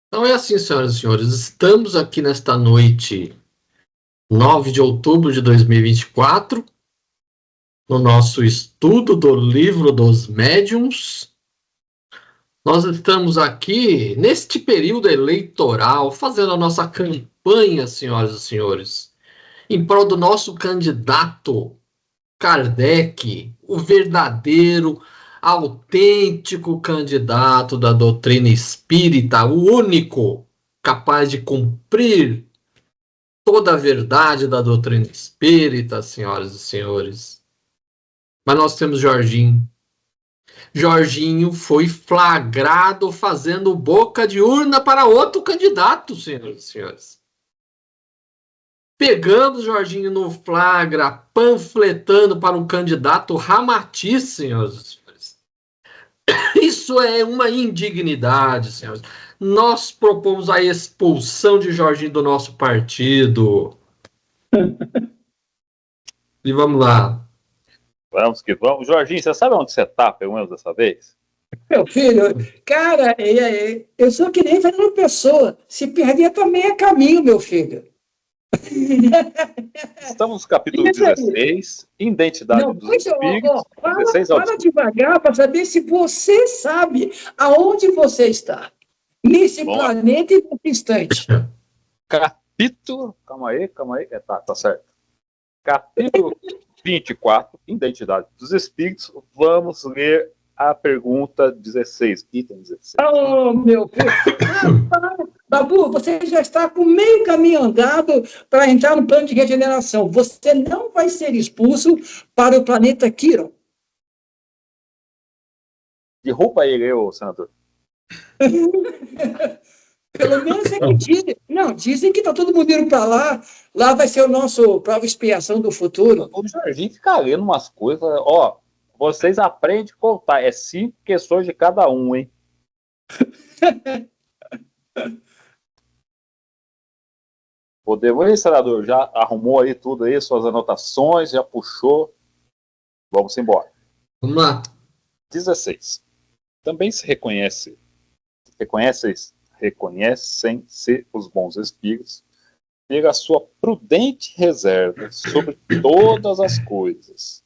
Então é assim, senhoras e senhores, estamos aqui nesta noite, 9 de outubro de 2024, no nosso estudo do livro dos médiuns. Nós estamos aqui, neste período eleitoral, fazendo a nossa campanha, senhoras e senhores, em prol do nosso candidato Kardec, o verdadeiro, autêntico candidato da doutrina espírita, o único capaz de cumprir toda a verdade da doutrina espírita, senhoras e senhores. Mas nós temos Jorginho. Jorginho foi flagrado fazendo boca de urna para outro candidato, senhoras e senhores. Pegando Jorginho no flagra, panfletando para um candidato Ramatiz, senhoras e senhores. Isso é uma indignidade, senhores. Nós propomos a expulsão de Jorginho do nosso partido. E vamos lá. Vamos que vamos. Jorginho, você sabe onde você está, pelo menos dessa vez? Meu filho, cara, eu sou que nem Fernando Pessoa. Se perder também é caminho, meu filho. Estamos no capítulo 16, Identidade dos Espíritos. Fala devagar para saber se você sabe aonde você está. Nesse planeta e nesse instante. Capítulo... Calma aí. Tá certo. Capítulo 24, Identidade dos Espíritos. Vamos ler a pergunta 16, item 16. Oh, meu filho. Babu, você já está com meio caminho andado para entrar no plano de regeneração. Você não vai ser expulso para o planeta Quiron. Derruba ele, senador. Pelo menos é que dizem. Não, dizem que está todo mundo indo para lá. Lá vai ser o nosso prova e expiação do futuro. O Jorginho fica lendo umas coisas. Ó, vocês aprendem a contar. É 5 questões de cada um, hein? Podemos ir, senador? Já arrumou aí tudo aí, suas anotações, já puxou. Vamos embora. Vamos lá. 16. Também se reconhecem-se os bons espíritos pela sua prudente reserva sobre todas as coisas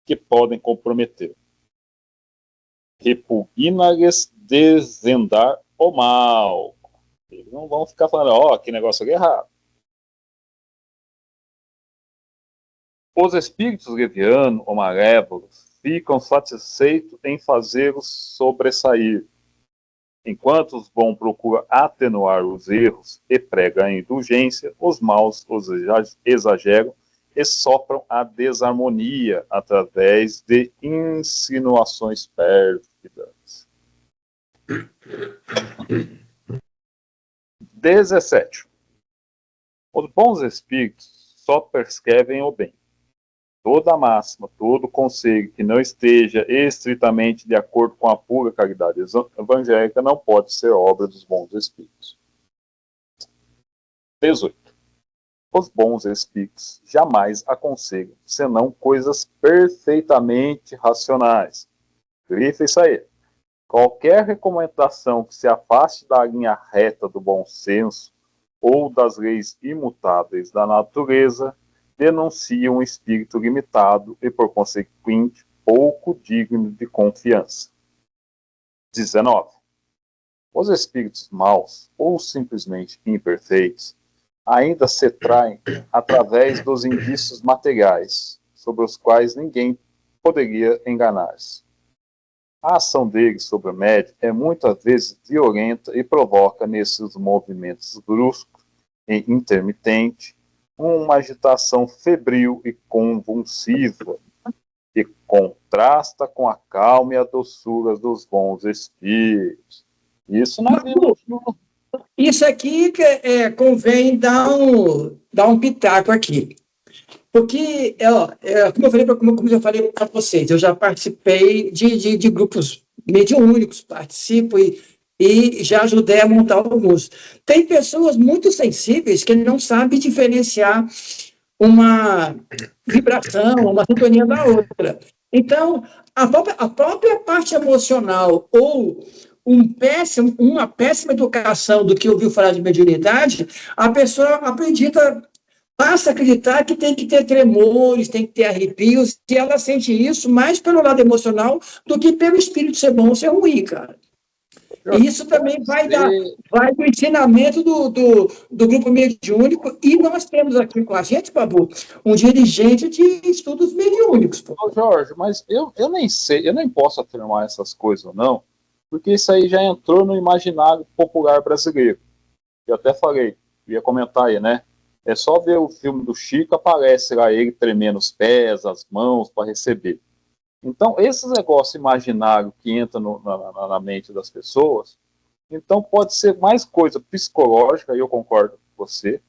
que podem comprometer. Repugna-lhes desvendar o mal. Eles não vão ficar falando, que negócio aqui é errado. Os espíritos levianos ou malévolos ficam satisfeitos em fazê-los sobressair, enquanto os bons procuram atenuar os erros e pregam a indulgência, os maus os exageram e sopram a desarmonia através de insinuações pérfidas. 17. Os bons espíritos só prescrevem o bem. Toda máxima, todo conselho que não esteja estritamente de acordo com a pura caridade evangélica não pode ser obra dos bons espíritos. 18. Os bons espíritos jamais aconselham senão coisas perfeitamente racionais. Grifa isso aí. Qualquer recomendação que se afaste da linha reta do bom senso ou das leis imutáveis da natureza denuncia um espírito limitado e, por consequente, pouco digno de confiança. 19. Os espíritos maus, ou simplesmente imperfeitos, ainda se traem através dos indícios materiais, sobre os quais ninguém poderia enganar-se. A ação deles sobre o médium é muitas vezes violenta e provoca nesses movimentos bruscos e intermitentes uma agitação febril e convulsiva, que contrasta com a calma e a doçura dos bons espíritos. Isso na vida. Isso aqui convém dar um pitaco aqui. Porque, como eu falei para vocês, eu já participei de grupos mediúnicos, participo e já ajudei a montar alguns. Tem pessoas muito sensíveis que não sabem diferenciar uma vibração, uma sintonia da outra. Então, a própria parte emocional ou uma péssima educação do que ouviu falar de mediunidade, a pessoa acredita, passa a acreditar que tem que ter tremores, tem que ter arrepios, e ela sente isso mais pelo lado emocional do que pelo espírito ser bom ou ser ruim, cara. E isso também vai do ensinamento do grupo mediúnico, e nós temos aqui com a gente, Babu, um dirigente de estudos mediúnicos. Pô. Ô, Jorge, mas eu nem sei, eu nem posso afirmar essas coisas ou não, porque isso aí já entrou no imaginário popular brasileiro. Eu até falei, ia comentar aí, né? É só ver o filme do Chico, aparece lá ele tremendo os pés, as mãos para receber. Então, esses negócios imaginários que entram na mente das pessoas, então pode ser mais coisa psicológica, e eu concordo com você,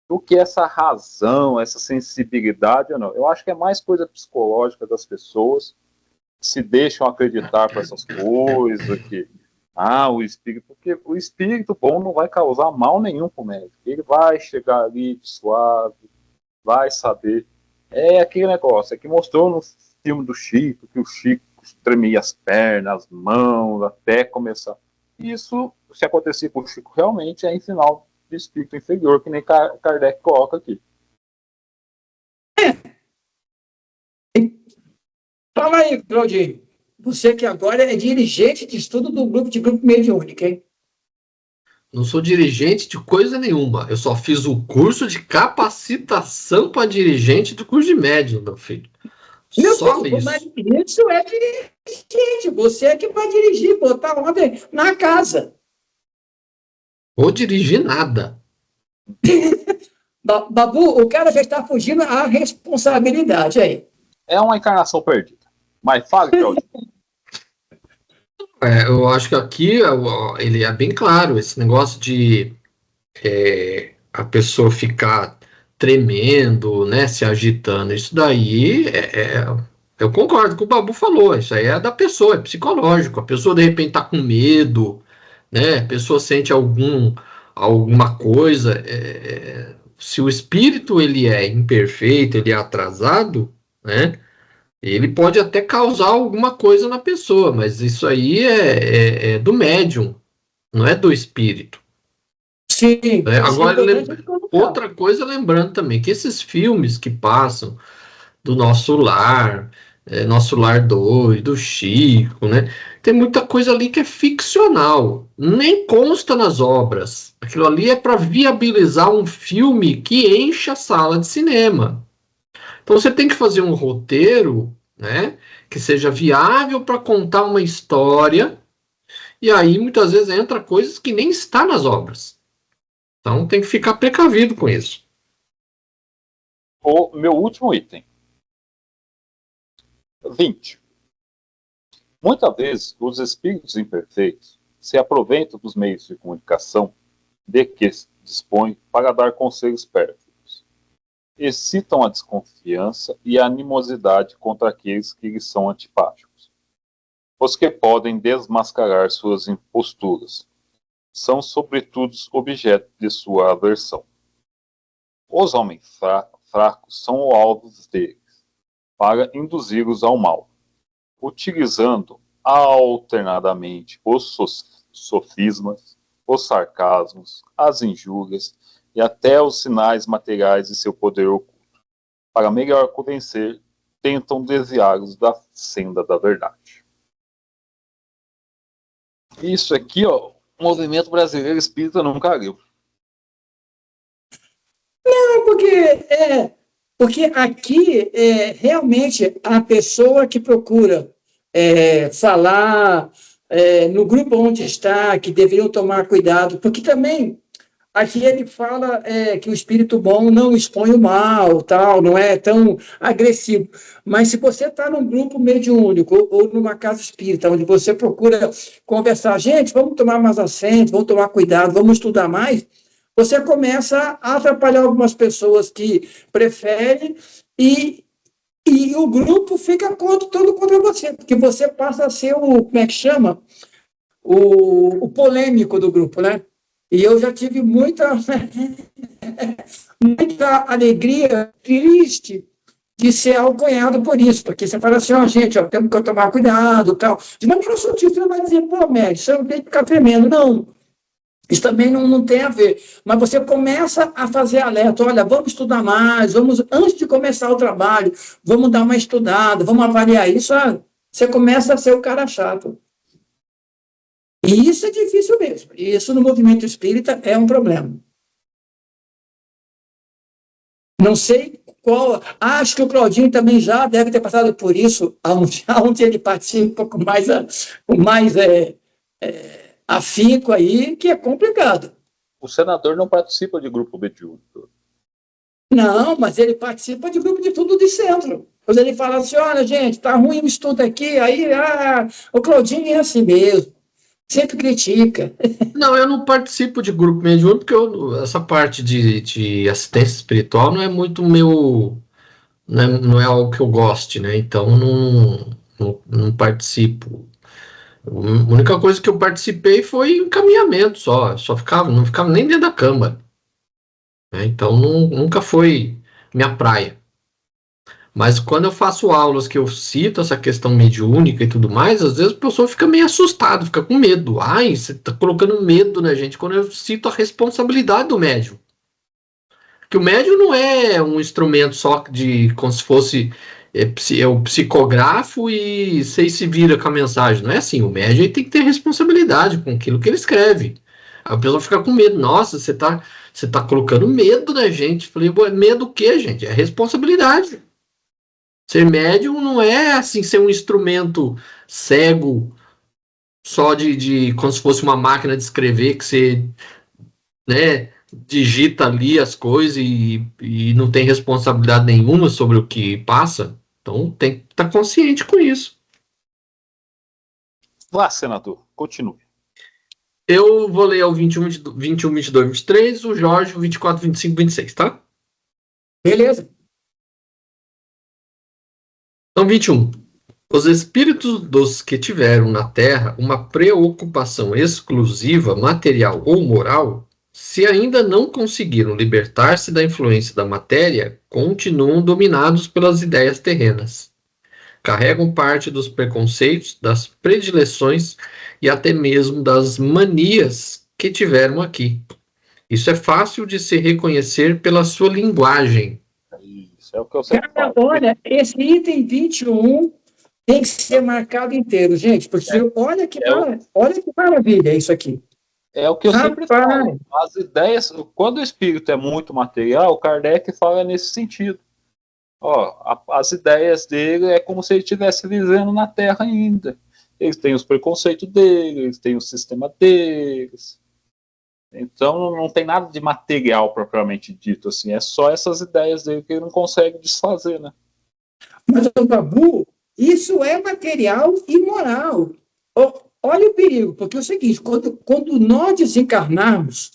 do que essa razão, essa sensibilidade, ou não. Eu acho que é mais coisa psicológica das pessoas que se deixam acreditar com essas coisas, que, o espírito, porque o espírito bom não vai causar mal nenhum pro médico. Ele vai chegar ali suave, vai saber. É aquele negócio, é que mostrou no filme do Chico, que o Chico tremia as pernas, as mãos, até começar. Isso, se acontecer com o Chico, realmente é em sinal de espírito inferior, que nem Kardec coloca aqui. Fala aí, Claudinho. Você que agora é dirigente de estudo do grupo mediúnico, hein? Não sou dirigente de coisa nenhuma. Eu só fiz o curso de capacitação para dirigente do curso de médium, meu filho. Só isso. Mas isso é dirigente. Você é que vai dirigir, botar ordem na casa. Vou dirigir nada. Babu, o cara já está fugindo à responsabilidade aí. É uma encarnação perdida. Mas fale, Claudio. Eu acho que aqui ele é bem claro, esse negócio de a pessoa ficar tremendo, né, se agitando, isso daí eu concordo com o Babu falou, isso aí é da pessoa, é psicológico, a pessoa de repente tá com medo, né, a pessoa sente alguma coisa, se o espírito ele é imperfeito, ele é atrasado, né, ele pode até causar alguma coisa na pessoa, mas isso aí é do médium, não é do espírito. Sim. Agora, outra coisa, lembrando também, que esses filmes que passam do Nosso Lar, Nosso Lar 2, do Chico, né? Tem muita coisa ali que é ficcional, nem consta nas obras. Aquilo ali é para viabilizar um filme que encha a sala de cinema. Então você tem que fazer um roteiro, né, que seja viável para contar uma história, e aí muitas vezes entra coisas que nem está nas obras. Então tem que ficar precavido com isso. O meu último item. 20. Muitas vezes os espíritos imperfeitos se aproveitam dos meios de comunicação de que dispõem para dar conselhos pérfidos. Excitam a desconfiança e a animosidade contra aqueles que lhes são antipáticos. Os que podem desmascarar suas imposturas são, sobretudo, objeto de sua aversão. Os homens fracos são o alvo deles, para induzi-los ao mal, utilizando alternadamente os sofismas, os sarcasmos, as injúrias e até os sinais materiais de seu poder oculto. Para melhor convencer, tentam desviá-los da senda da verdade. Isso aqui, ó, o movimento brasileiro espírita nunca leu. Não, porque aqui realmente a pessoa que procura falar no grupo onde está, que deveriam tomar cuidado, porque também aqui ele fala que o espírito bom não expõe o mal, tal, não é tão agressivo. Mas se você está num grupo mediúnico ou numa casa espírita, onde você procura conversar, gente, vamos tomar mais assento, vamos tomar cuidado, vamos estudar mais, você começa a atrapalhar algumas pessoas que preferem e o grupo fica todo contra você, porque você passa a ser como é que chama? O polêmico do grupo, né? E eu já tive muita alegria, triste, de ser alcunhado por isso, porque você fala assim, ó, gente, ó, temos que tomar cuidado, tal. De maneira sutil, você não vai dizer, pô, médico, você não tem que ficar tremendo. Não, isso também não tem a ver. Mas você começa a fazer alerta, olha, vamos estudar mais, vamos, antes de começar o trabalho, vamos dar uma estudada, vamos avaliar isso, você começa a ser o cara chato. E isso é difícil mesmo. E isso no movimento espírita é um problema. Não sei qual. Acho que o Claudinho também já deve ter passado por isso, onde ele participa um pouco mais, afinco aí, que é complicado. O senador não participa de grupo mediúnico. Não, mas ele participa de grupo de estudo de centro. Quando ele fala assim, olha, gente, tá ruim o estudo aqui, aí o Claudinho é assim mesmo. Sempre critica. Não, eu não participo de grupo mediúnico, porque essa parte de assistência espiritual não é muito meu, não é algo que eu goste, né? Então não participo. A única coisa que eu participei foi encaminhamento só não ficava nem dentro da Câmara, né? Então nunca foi minha praia. Mas quando eu faço aulas que eu cito essa questão mediúnica e tudo mais, às vezes a pessoa fica meio assustada, fica com medo. Ai, você está colocando medo na gente. Quando eu cito a responsabilidade do médium. Que o médium não é um instrumento só de como se fosse o psicógrafo e você se vira com a mensagem. Não é assim. O médium tem que ter responsabilidade com aquilo que ele escreve. A pessoa fica com medo. Nossa, você tá colocando medo na gente. Falei, medo o quê, gente? É responsabilidade. Ser médium não é assim ser um instrumento cego só de como se fosse uma máquina de escrever que você, né, digita ali as coisas e não tem responsabilidade nenhuma sobre o que passa. Então tem que estar consciente com isso. Vá, senador, continue. Eu vou ler o 21, 22, 23, o Jorge, o 24, 25, 26, tá? Beleza. Então, 21. Os espíritos dos que tiveram na Terra uma preocupação exclusiva, material ou moral, se ainda não conseguiram libertar-se da influência da matéria, continuam dominados pelas ideias terrenas. Carregam parte dos preconceitos, das predileções e até mesmo das manias que tiveram aqui. Isso é fácil de se reconhecer pela sua linguagem. Isso é o que eu sempre Cara, falo. olha, esse item 21 tem que ser marcado inteiro, gente, porque olha que maravilha isso aqui. É o que eu sempre falo. As ideias, quando o espírito é muito material, Kardec fala nesse sentido. Ó, as ideias dele é como se ele estivesse vivendo na Terra ainda. Eles têm os preconceitos deles, eles têm o sistema deles. Então não tem nada de material propriamente dito, assim. É só essas ideias dele que ele não consegue desfazer, né? Mas, Babu, isso é material e moral. Olha o perigo, porque é o seguinte, quando nós desencarnarmos,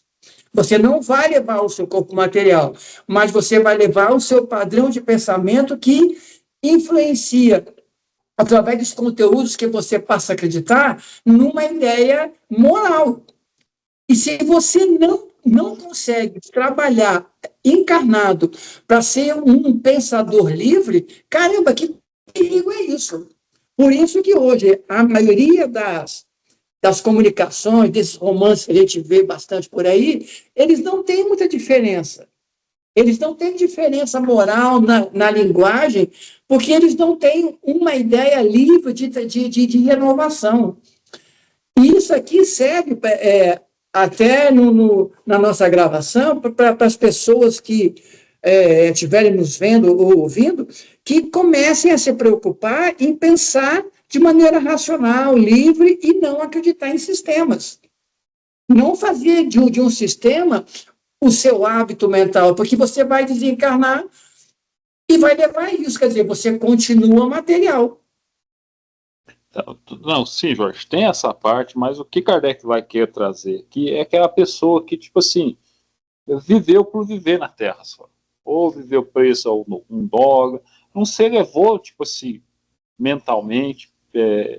você não vai levar o seu corpo material, mas você vai levar o seu padrão de pensamento que influencia, através dos conteúdos que você passa a acreditar, numa ideia moral. E se você não consegue trabalhar encarnado para ser um pensador livre, caramba, que perigo é isso? Por isso que hoje a maioria das comunicações, desses romances que a gente vê bastante por aí, eles não têm muita diferença. Eles não têm diferença moral na linguagem, porque eles não têm uma ideia livre de renovação. E isso aqui serve até na nossa gravação para as pessoas que estiverem nos vendo ou ouvindo, que comecem a se preocupar em pensar de maneira racional, livre, e não acreditar em sistemas. Não fazer de um sistema o seu hábito mental, porque você vai desencarnar e vai levar isso, quer dizer, você continua material. Não, sim, Jorge, tem essa parte, mas o que Kardec vai querer trazer aqui é aquela pessoa que, tipo assim, viveu por viver na Terra só. Ou viveu preso a um dogma, não se elevou, tipo assim, mentalmente,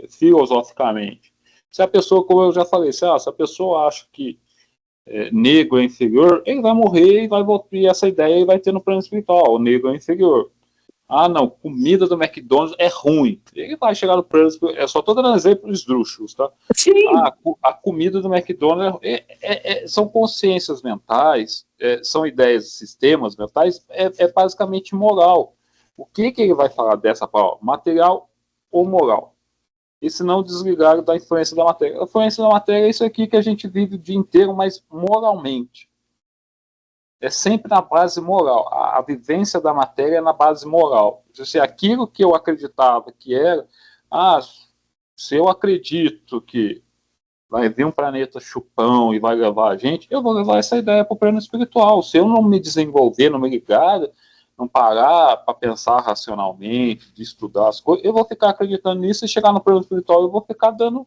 filosoficamente. Se a pessoa, como eu já falei, se a pessoa acha que negro é inferior, ele vai morrer e vai voltar, e essa ideia vai ter no plano espiritual, o negro é inferior. Ah, não, comida do McDonald's é ruim. Ele vai chegar no plano espiritual. Eu só estou dando exemplos esdrúxulos, tá? Sim. A comida do McDonald's são consciências mentais, são ideias, sistemas mentais, basicamente moral. O que ele vai falar dessa palavra? Material ou moral? E se não desligar da influência da matéria. A influência da matéria é isso aqui que a gente vive o dia inteiro, mas moralmente. É sempre na base moral. A vivência da matéria é na base moral. Se aquilo que eu acreditava que era, se eu acredito que vai vir um planeta chupão e vai levar a gente, eu vou levar essa ideia para o plano espiritual. Se eu não me desenvolver, não me ligar, não parar para pensar racionalmente, de estudar as coisas, eu vou ficar acreditando nisso e chegar no plano espiritual eu vou ficar dando.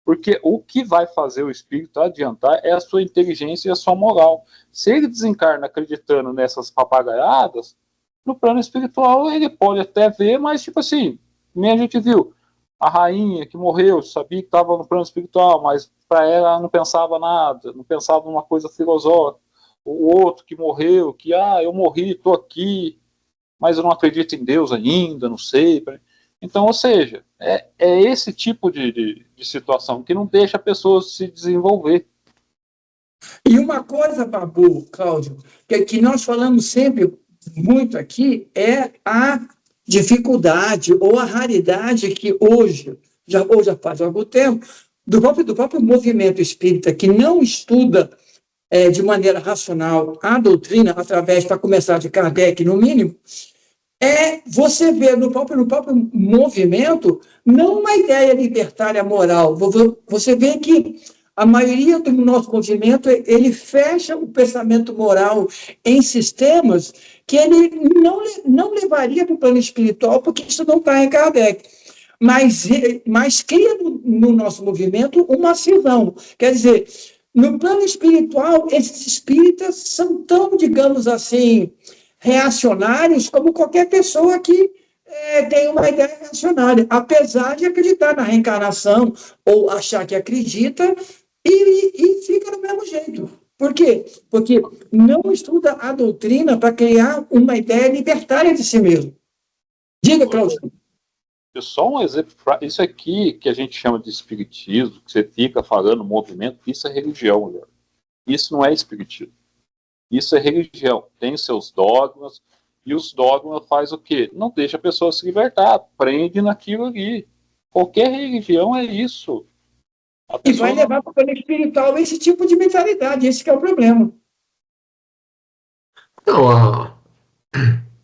Porque o que vai fazer o espírito adiantar é a sua inteligência e a sua moral. Se ele desencarna acreditando nessas papagaiadas, no plano espiritual ele pode até ver, mas tipo assim, nem a gente viu. A rainha que morreu, sabia que estava no plano espiritual, mas para ela não pensava nada, não pensava numa coisa filosófica. O outro que morreu, que eu morri, estou aqui, mas eu não acredito em Deus ainda, não sei. Então, ou seja, é esse tipo de situação que não deixa a pessoa se desenvolver. E uma coisa, Babu, Cláudio, que nós falamos sempre muito aqui é a dificuldade ou a raridade que hoje já faz algum tempo, do próprio movimento espírita que não estuda de maneira racional a doutrina, através, para começar, de Kardec, no mínimo, você vê no próprio movimento não uma ideia libertária moral. Você vê que a maioria do nosso movimento ele fecha o pensamento moral em sistemas que ele não levaria para o plano espiritual, porque isso não está em Kardec. Mas cria no nosso movimento uma cisão. Quer dizer, no plano espiritual, esses espíritas são tão, digamos assim, reacionários como qualquer pessoa que tem uma ideia reacionária, apesar de acreditar na reencarnação ou achar que acredita e fica do mesmo jeito. Por quê? Porque não estuda a doutrina para criar uma ideia libertária de si mesmo. Diga, Cláudio. Só um exemplo, isso aqui que a gente chama de espiritismo, que você fica falando movimento, isso é religião, galera. Isso não é espiritismo. Isso é religião, tem seus dogmas, e os dogmas faz o quê? Não deixa a pessoa se libertar, prende naquilo ali. Qualquer religião é isso. E vai levar para o plano espiritual esse tipo de mentalidade, esse que é o problema. Não, a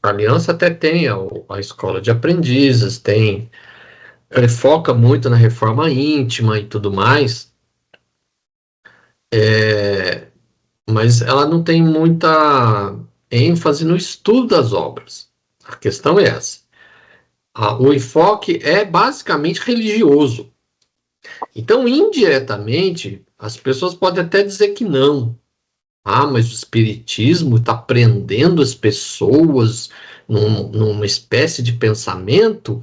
Aliança até tem a escola de aprendizes, ele foca muito na reforma íntima e tudo mais, mas ela não tem muita ênfase no estudo das obras. A questão é essa. O enfoque é basicamente religioso. Então, indiretamente, as pessoas podem até dizer que não. Mas o espiritismo está prendendo as pessoas numa espécie de pensamento.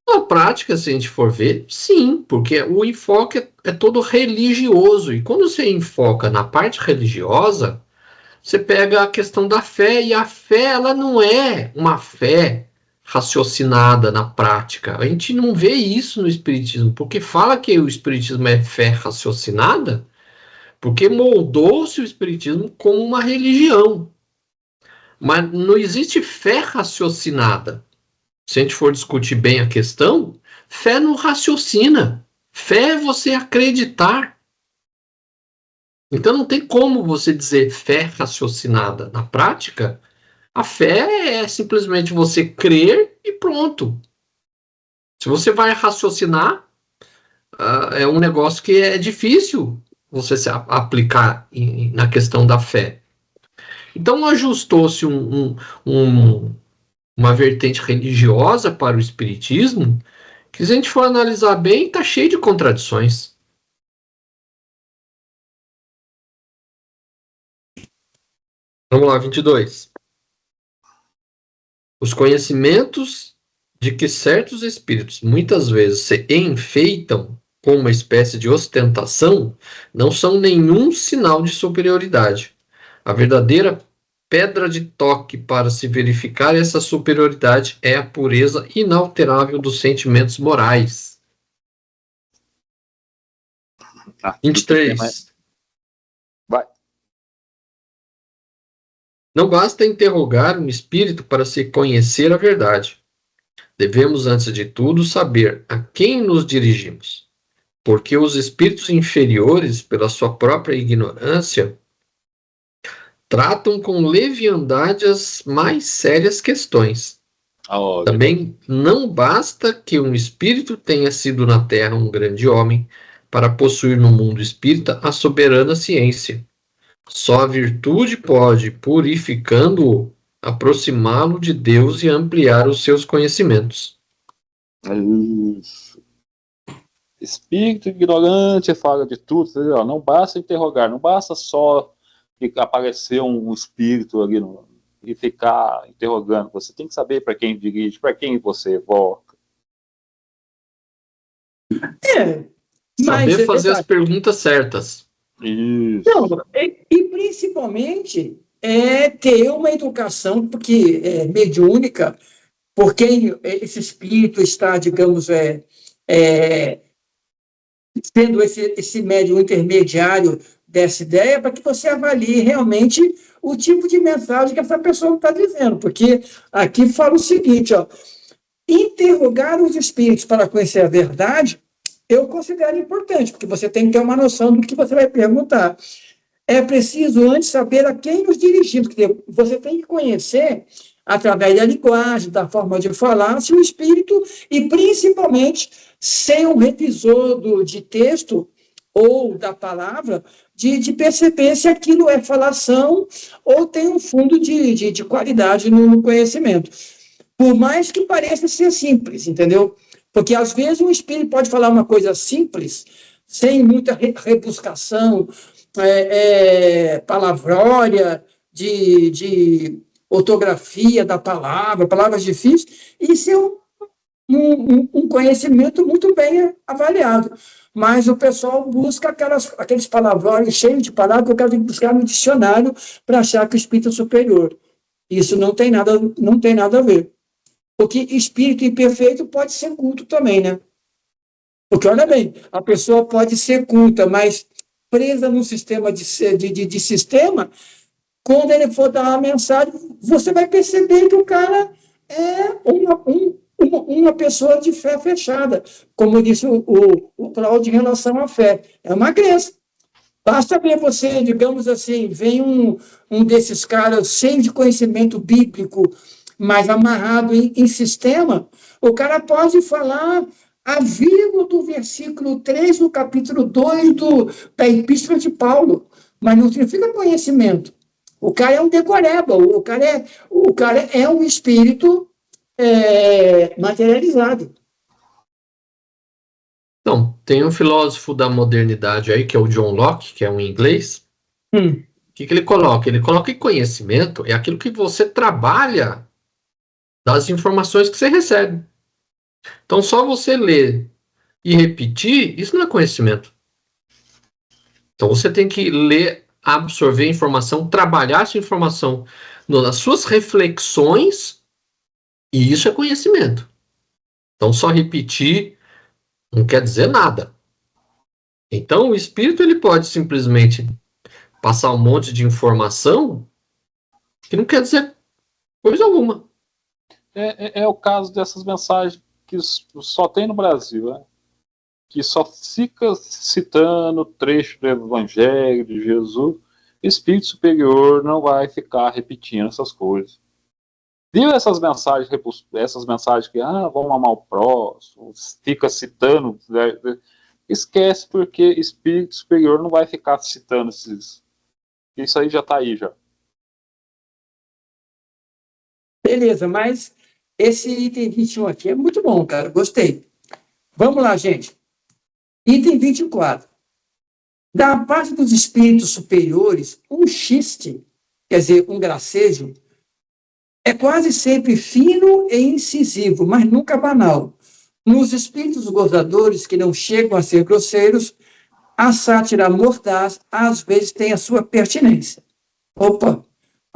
Na prática, se a gente for ver, sim, porque o enfoque é todo religioso. E quando você enfoca na parte religiosa, você pega a questão da fé, e a fé ela não é uma fé raciocinada na prática. A gente não vê isso no espiritismo, porque fala que o espiritismo é fé raciocinada, porque moldou-se o espiritismo como uma religião. Mas não existe fé raciocinada. Se a gente for discutir bem a questão, fé não raciocina. Fé é você acreditar. Então não tem como você dizer fé raciocinada. Na prática, a fé é simplesmente você crer e pronto. Se você vai raciocinar, é um negócio que é difícil você se aplicar na questão da fé. Então ajustou-se uma vertente religiosa para o espiritismo, que se a gente for analisar bem, está cheio de contradições. Vamos lá, 22. Os conhecimentos de que certos espíritos muitas vezes se enfeitam com uma espécie de ostentação não são nenhum sinal de superioridade. A verdadeira pedra de toque para se verificar essa superioridade é a pureza inalterável dos sentimentos morais. 23. Vai. Não basta interrogar um espírito para se conhecer a verdade. Devemos, antes de tudo, saber a quem nos dirigimos, porque os espíritos inferiores, pela sua própria ignorância, tratam com leviandade as mais sérias questões. Também não basta que um espírito tenha sido na Terra um grande homem para possuir no mundo espírita a soberana ciência. Só a virtude pode, purificando-o, aproximá-lo de Deus e ampliar os seus conhecimentos. Isso. Espírito ignorante fala de tudo, entendeu? Não basta interrogar, não basta só aparecer um espírito ali e ficar interrogando. Você tem que saber para quem dirige, para quem você evoca. Saber fazer as perguntas certas. Isso. Não, e principalmente ter uma educação mediúnica, por quem esse espírito está, digamos, sendo esse médium intermediário dessa ideia, para que você avalie realmente o tipo de mensagem que essa pessoa está dizendo. Porque aqui fala o seguinte, interrogar os espíritos para conhecer a verdade, eu considero importante, porque você tem que ter uma noção do que você vai perguntar. É preciso antes saber a quem nos dirigimos, porque você tem que conhecer, através da linguagem, da forma de falar, se o espírito, e principalmente ser um revisor de texto ou da palavra, de perceber se aquilo é falação ou tem um fundo de qualidade no conhecimento. Por mais que pareça ser simples, entendeu? Porque, às vezes, um espírito pode falar uma coisa simples, sem muita rebuscação, palavrória, de ortografia da palavra, palavras difíceis, e ser um conhecimento muito bem avaliado. Mas o pessoal busca aqueles palavrões cheios de palavras que eu quero buscar no dicionário para achar que o espírito é superior. Isso não tem nada a ver. Porque espírito imperfeito pode ser culto também, né? Porque, olha bem, a pessoa pode ser culta, mas presa num sistema de sistema, quando ele for dar uma mensagem, você vai perceber que o cara é uma pessoa de fé fechada, como disse o Cláudio em relação à fé. É uma crença. Basta ver você, digamos assim, vem um desses caras cheio de conhecimento bíblico, mas amarrado em sistema, o cara pode falar a vírgula do versículo 3 do capítulo 2 da Epístola de Paulo, mas não significa conhecimento. O cara é um decoreba, o cara é um espírito materializado. Então, tem um filósofo da modernidade aí, que é o John Locke, que é um inglês. O que ele coloca? Ele coloca que conhecimento é aquilo que você trabalha das informações que você recebe. Então, só você ler e repetir, isso não é conhecimento. Então, você tem que ler, absorver informação, trabalhar essa informação nas suas reflexões, e isso é conhecimento. Então, só repetir não quer dizer nada. Então, o espírito ele pode simplesmente passar um monte de informação que não quer dizer coisa alguma. É o caso dessas mensagens que só tem no Brasil, né? Que só fica citando trecho do Evangelho de Jesus. Espírito superior não vai ficar repetindo essas coisas. Viu essas mensagens que vamos amar o próximo, fica citando, esquece, porque espírito superior não vai ficar citando esses. Isso aí já está aí já. Beleza, mas esse item 21 aqui é muito bom, cara, gostei. Vamos lá, gente. Item 24. Da parte dos espíritos superiores, um xiste, quer dizer, um gracejo, é quase sempre fino e incisivo, mas nunca banal. Nos espíritos gozadores, que não chegam a ser grosseiros, a sátira mordaz, às vezes, tem a sua pertinência. Opa!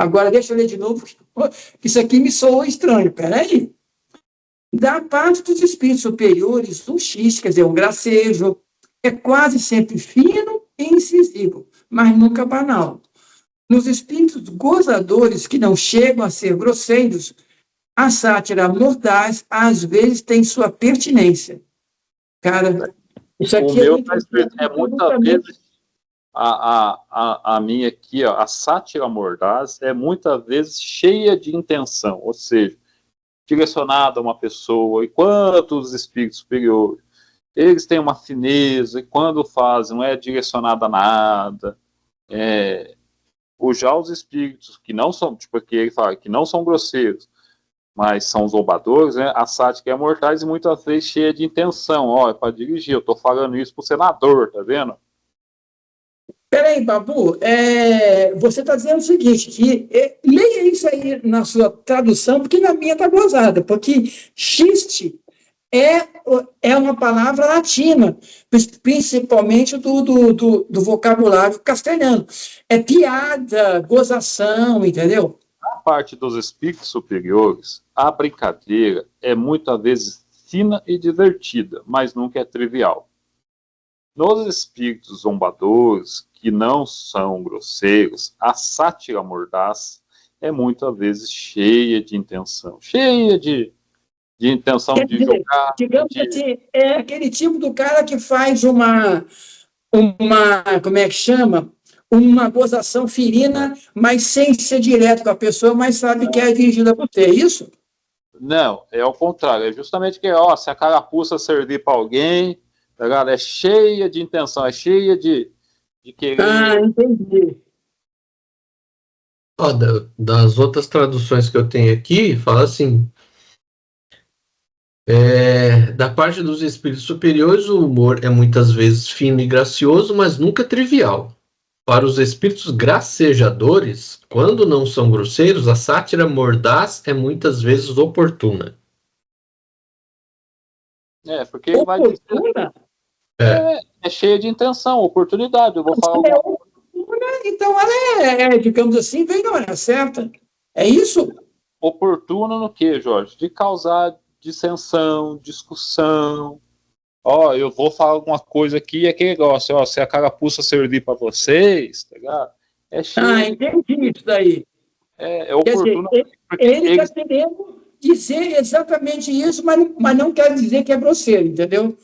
Agora, deixa eu ler de novo, que isso aqui me soou estranho. Peraí. Da parte dos espíritos superiores, o X, quer dizer, o gracejo, é quase sempre fino e incisivo, mas nunca banal. Nos espíritos gozadores, que não chegam a ser grosseiros, a sátira mordaz, às vezes, tem sua pertinência. Cara, isso aqui O meu está escrito, muitas vezes, a minha aqui, ó, a sátira mordaz é muitas vezes cheia de intenção, ou seja, direcionada a uma pessoa, enquanto os espíritos superiores, eles têm uma fineza, e quando fazem, não é direcionada a nada. Já os espíritos que não são, tipo aqui ele fala, que não são grosseiros, mas são zombadores, né? A sátira é mortais e muitas vezes cheia de intenção. Ó, é para dirigir, eu tô falando isso pro senador, tá vendo? Peraí, Babu, você está dizendo o seguinte, que leia isso aí na sua tradução, porque na minha está gozada, porque xiste é uma palavra latina, principalmente do vocabulário castelhano. É piada, gozação, entendeu? Na parte dos espíritos superiores, a brincadeira é muitas vezes fina e divertida, mas nunca é trivial. Nos espíritos zombadores, que não são grosseiros, a sátira mordaz é muitas vezes cheia de intenção, cheia de intenção de jogar. Digamos assim, é aquele tipo do cara que faz uma como é que chama? Uma gozação ferina, mas sem ser direto com a pessoa, mas sabe que é dirigida por você, é isso? Não, é o contrário, é justamente que, ó, se a carapuça servir para alguém, tá ligado? É cheia de intenção, é cheia de querer. Ah, entendi. Ó, das outras traduções que eu tenho aqui, fala assim: da parte dos espíritos superiores, o humor é muitas vezes fino e gracioso, mas nunca trivial. Para os espíritos gracejadores, quando não são grosseiros, a sátira mordaz é muitas vezes oportuna. Porque ele vai dizer, é cheia de intenção, oportunidade. Eu vou falar oportuna, então ela digamos assim, vem na hora certa. É isso? Oportuna no quê, Jorge? De causar dissensão, discussão. Ó, eu vou falar alguma coisa aqui, é aquele negócio, ó, se a carapuça servir para vocês, tá ligado? É cheio. Entendi isso daí. É oportuno. Ele está querendo dizer exatamente isso, mas não quer dizer que é grosseiro, entendeu?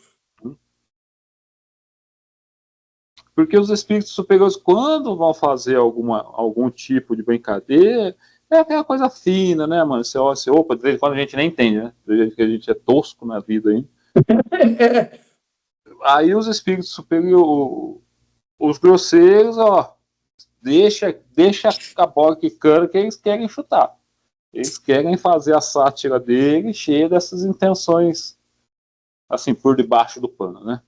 Porque os espíritos superiores, quando vão fazer algum tipo de brincadeira, é aquela coisa fina, né, mano? Você olha, opa, de vez em quando a gente nem entende, né? Que a gente é tosco na vida aí. Aí os espíritos superiores, os grosseiros, ó, deixa a bola quicando que eles querem chutar. Eles querem fazer a sátira dele cheia dessas intenções, assim, por debaixo do pano, né?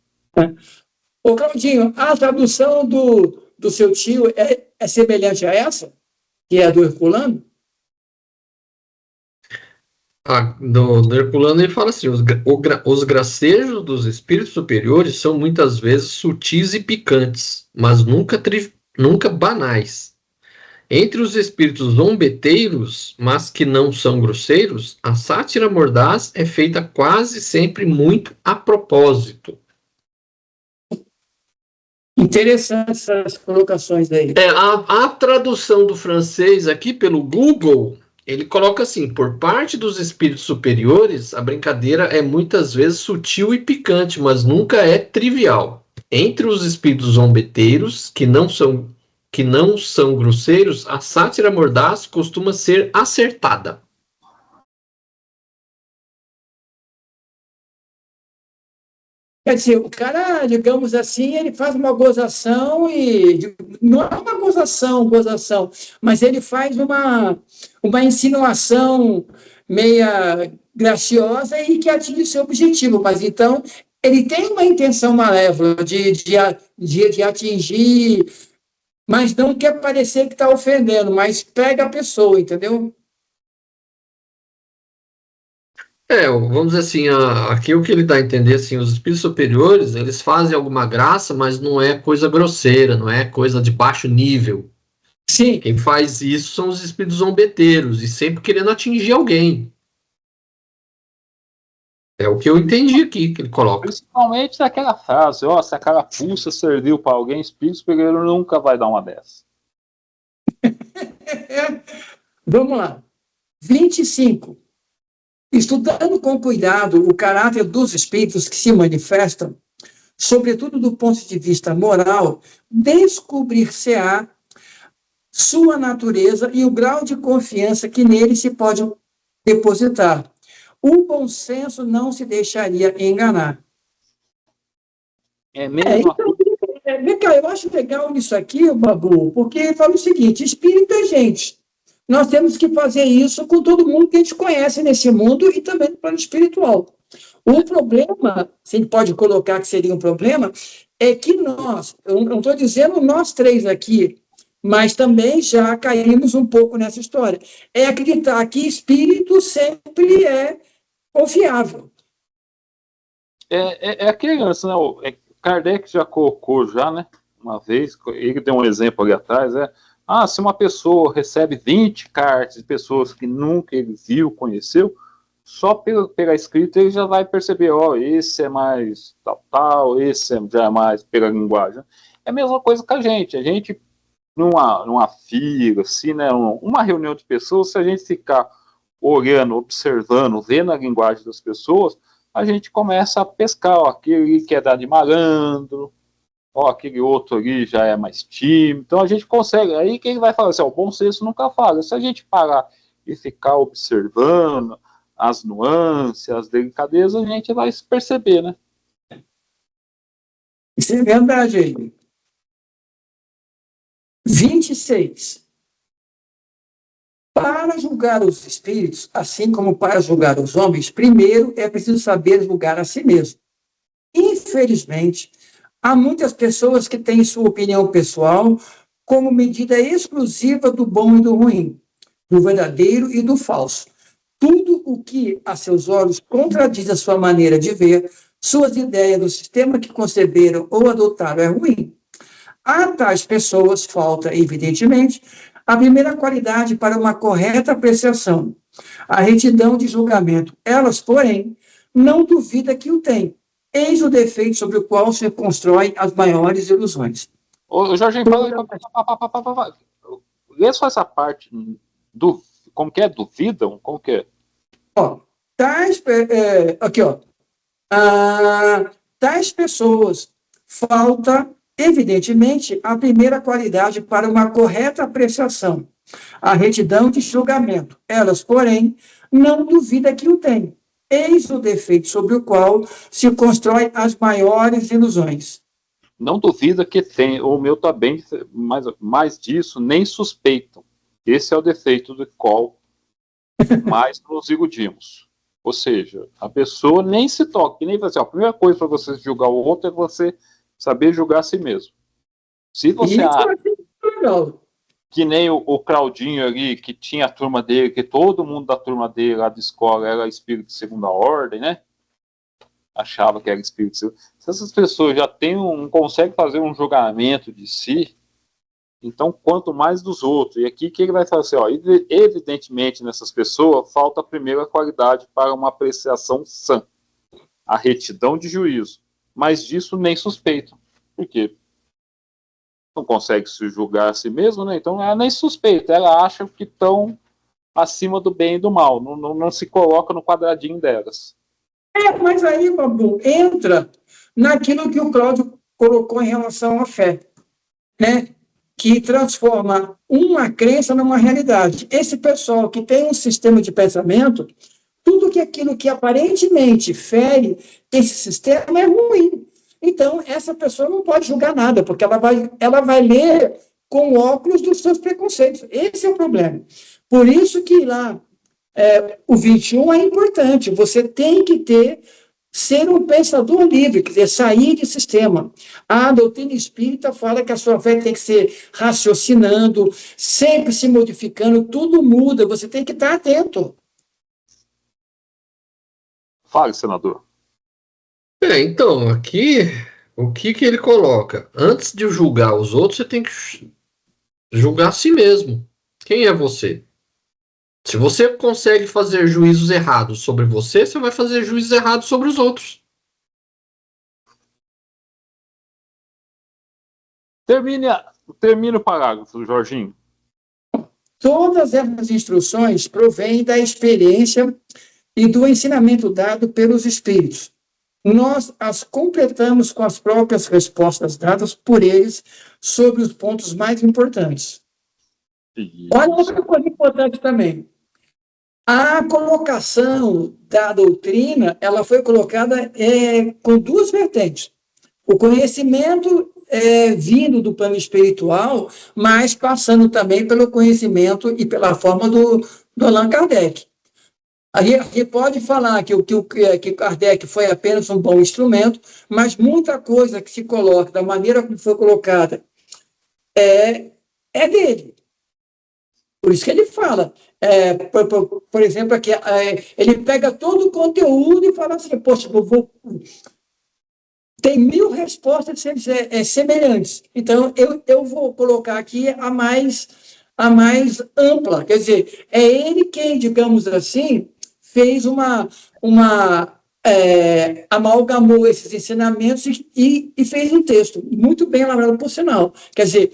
Ô, Claudinho, a tradução do seu tio é semelhante a essa? Que é a do Herculano? Do Herculano ele fala assim: os gracejos dos espíritos superiores são muitas vezes sutis e picantes, mas nunca banais. Entre os espíritos zombeteiros, mas que não são grosseiros, a sátira mordaz é feita quase sempre muito a propósito. Interessante essas colocações aí. A tradução do francês aqui pelo Google, ele coloca assim: por parte dos espíritos superiores, a brincadeira é muitas vezes sutil e picante, mas nunca é trivial. Entre os espíritos zombeteiros, que não são grosseiros, a sátira mordaz costuma ser acertada. Quer dizer, o cara, digamos assim, ele faz uma gozação e não é uma gozação, mas ele faz uma insinuação meia graciosa e que atinge o seu objetivo. Mas então ele tem uma intenção malévola de atingir, mas não quer parecer que está ofendendo, mas pega a pessoa, entendeu? Vamos dizer assim, aqui o que ele dá a entender, assim, os espíritos superiores, eles fazem alguma graça, mas não é coisa grosseira, não é coisa de baixo nível. Sim. Quem faz isso são os espíritos zombeteiros, e sempre querendo atingir alguém. É o que eu entendi aqui, que ele coloca. Principalmente naquela frase, ó, se a carapuça serviu para alguém, espírito superior nunca vai dar uma dessa. Vamos lá. 25. Estudando com cuidado o caráter dos espíritos que se manifestam, sobretudo do ponto de vista moral, descobrir-se-á sua natureza e o grau de confiança que nele se pode depositar. O bom senso não se deixaria enganar. É mesmo. Vem cá, eu acho legal isso aqui, Babu, porque fala o seguinte: espírito é gente. Nós temos que fazer isso com todo mundo que a gente conhece nesse mundo e também no plano espiritual. O problema, se a gente pode colocar que seria um problema, é que nós, eu não estou dizendo nós três aqui, mas também já caímos um pouco nessa história, é acreditar que espírito sempre é confiável. É aquele lance, né? Kardec já colocou já, né? Uma vez, ele deu um exemplo ali atrás, se uma pessoa recebe 20 cartas de pessoas que nunca ele viu, conheceu, só pela escrita ele já vai perceber, esse é mais tal, esse já é mais pela linguagem. É a mesma coisa que a gente numa fila, assim, né, uma reunião de pessoas, se a gente ficar olhando, observando, vendo a linguagem das pessoas, a gente começa a pescar, aquele que é dar de malandro, aquele outro ali já é mais tímido, então a gente consegue, aí quem vai falar assim, o bom senso nunca fala, se a gente parar e ficar observando as nuances, as delicadezas, a gente vai se perceber, né? Isso é verdade aí. 26. Para julgar os espíritos, assim como para julgar os homens, primeiro é preciso saber julgar a si mesmo. Infelizmente, há muitas pessoas que têm sua opinião pessoal como medida exclusiva do bom e do ruim, do verdadeiro e do falso. Tudo o que, a seus olhos, contradiz a sua maneira de ver, suas ideias do sistema que conceberam ou adotaram é ruim. A tais pessoas falta, evidentemente, a primeira qualidade para uma correta apreciação, a retidão de julgamento. Elas, porém, não duvida que o têm. Eis o defeito sobre o qual se constroem as maiores ilusões. O Jorginho, fala. Lê só essa parte do. Como que é? Duvidam? Como que é? Aqui, tais pessoas falta, evidentemente, a primeira qualidade para uma correta apreciação, a retidão de julgamento. Elas, porém, não duvida que o têm. Eis o defeito sobre o qual se constrói as maiores ilusões. Não duvida que tem, o meu está bem, mais disso, nem suspeitam. Esse é o defeito do qual mais nos iludimos. Ou seja, a pessoa nem se toca, nem vai assim, a primeira coisa para você julgar o outro é você saber julgar a si mesmo. Se você acha que nem o Claudinho ali, que tinha a turma dele, que todo mundo da turma dele lá de escola era espírito de segunda ordem, né? Achava que era espírito de segunda. Se essas pessoas já conseguem fazer um julgamento de si, então quanto mais dos outros. E aqui que ele vai falar assim, evidentemente nessas pessoas falta a primeira qualidade para uma apreciação sã, a retidão de juízo. Mas disso nem suspeitam. Por quê? Não consegue se julgar a si mesmo, né? Então ela nem suspeita, ela acha que estão acima do bem e do mal, não se coloca no quadradinho delas. Mas aí, Babu, entra naquilo que o Cláudio colocou em relação à fé, né? Que transforma uma crença numa realidade. Esse pessoal que tem um sistema de pensamento, tudo que aquilo que aparentemente fere esse sistema é ruim. Então, essa pessoa não pode julgar nada, porque ela vai ler com óculos dos seus preconceitos. Esse é o problema. Por isso que lá, o 21 é importante. Você tem que ser um pensador livre, quer dizer, sair de sistema. A doutrina espírita fala que a sua fé tem que ser raciocinando, sempre se modificando, tudo muda, você tem que estar atento. Fale, senador. Então, aqui, o que ele coloca? Antes de julgar os outros, você tem que julgar a si mesmo. Quem é você? Se você consegue fazer juízos errados sobre você, você vai fazer juízos errados sobre os outros. Termine o parágrafo, Jorginho. Todas essas instruções provêm da experiência e do ensinamento dado pelos espíritos. Nós as completamos com as próprias respostas dadas por eles sobre os pontos mais importantes. Olha outra coisa importante também. A colocação da doutrina, ela foi colocada com duas vertentes. O conhecimento vindo do plano espiritual, mas passando também pelo conhecimento e pela forma do Allan Kardec. A gente pode falar que Kardec foi apenas um bom instrumento, mas muita coisa que se coloca, da maneira como foi colocada, é dele. Por isso que ele fala, por exemplo, aqui, ele pega todo o conteúdo e fala assim, poxa, tem 1000 respostas semelhantes. Então, eu vou colocar aqui a mais ampla. Quer dizer, é ele quem, digamos assim, fez amalgamou esses ensinamentos e fez um texto, muito bem elaborado, por sinal. Quer dizer,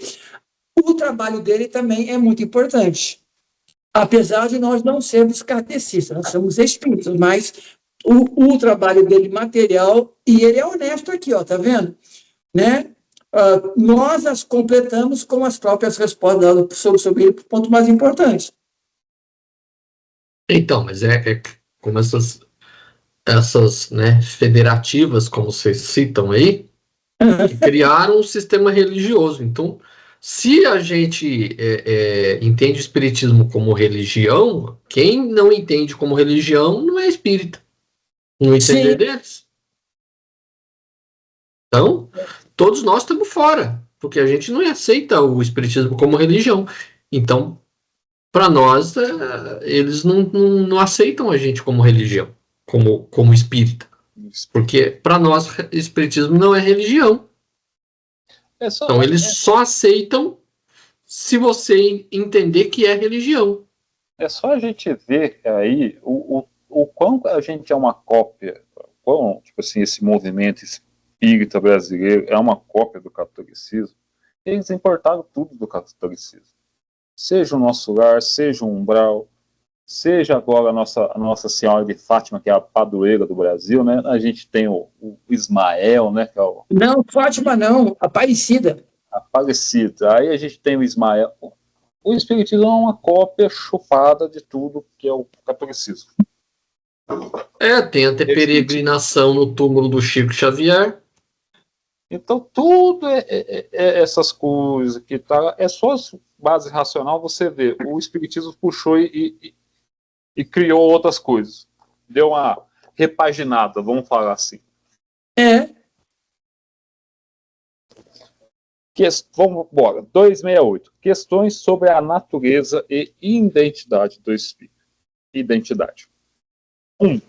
o trabalho dele também é muito importante. Apesar de nós não sermos kardecistas, nós somos espíritas, mas o trabalho dele material, e ele é honesto aqui, ó, tá vendo? Né? Nós as completamos com as próprias respostas dadas sobre ele, ponto mais importante. Então, mas como essas né, federativas, como vocês citam aí, que criaram um sistema religioso. Então, se a gente entende o espiritismo como religião, quem não entende como religião não é espírita. No entender Sim. deles. Então, todos nós estamos fora, porque a gente não aceita o espiritismo como religião. Então, para nós, eles não aceitam a gente como religião, como espírita. Porque para nós, espiritismo não é religião. Então, eles só aceitam se você entender que é religião. É só a gente ver aí o quão a gente é uma cópia, quão, tipo assim, esse movimento espírita brasileiro é uma cópia do catolicismo. Eles importaram tudo do catolicismo. Seja o nosso lar, seja o umbral, seja agora a Nossa Senhora de Fátima, que é a padroeira do Brasil, né? A gente tem o Ismael, né? Que é Não, Fátima não, Aparecida. Aparecida. Aí a gente tem o Ismael. O espiritismo é uma cópia chupada de tudo que é o catolicismo. Tem até peregrinação no túmulo do Chico Xavier. Então, tudo essas coisas que tá, é só base racional. Você vê, o espiritismo puxou e criou outras coisas. Deu uma repaginada, vamos falar assim. Vamos embora. 268. Questões sobre a natureza e identidade do espírito. Identidade. 1.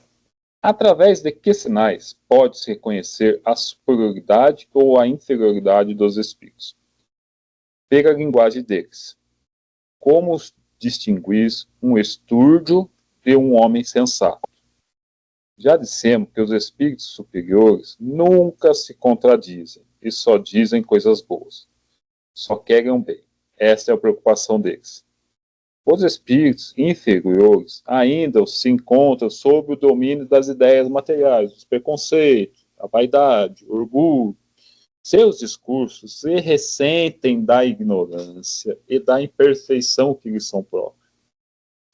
Através de que sinais pode-se reconhecer a superioridade ou a inferioridade dos espíritos? Pela linguagem deles. Como distinguir um estúrdio de um homem sensato? Já dissemos que os espíritos superiores nunca se contradizem e só dizem coisas boas. Só querem o bem. Essa é a preocupação deles. Os espíritos inferiores ainda se encontram sob o domínio das ideias materiais, dos preconceitos, a vaidade, o orgulho. Seus discursos se ressentem da ignorância e da imperfeição que lhes são próprios.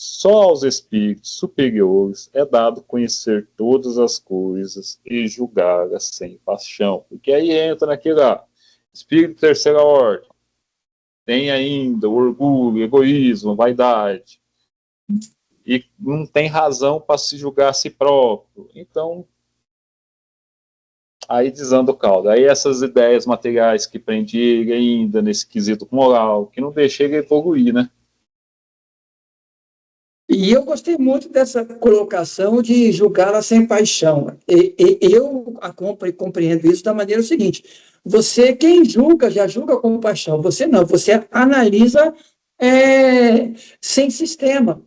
Só aos espíritos superiores é dado conhecer todas as coisas e julgá-las sem paixão. Porque aí entra naquele lá, espírito de terceira ordem. Tem ainda o orgulho, egoísmo, vaidade. E não tem razão para se julgar a si próprio. Então, aí desanda o caldo. Aí essas ideias materiais que prendem ele ainda nesse quesito moral, que não deixa ele evoluir, né? E eu gostei muito dessa colocação de julgá-la sem paixão. Eu compreendo isso da maneira seguinte: você, quem julga, já julga com paixão. Você não, você analisa sem sistema.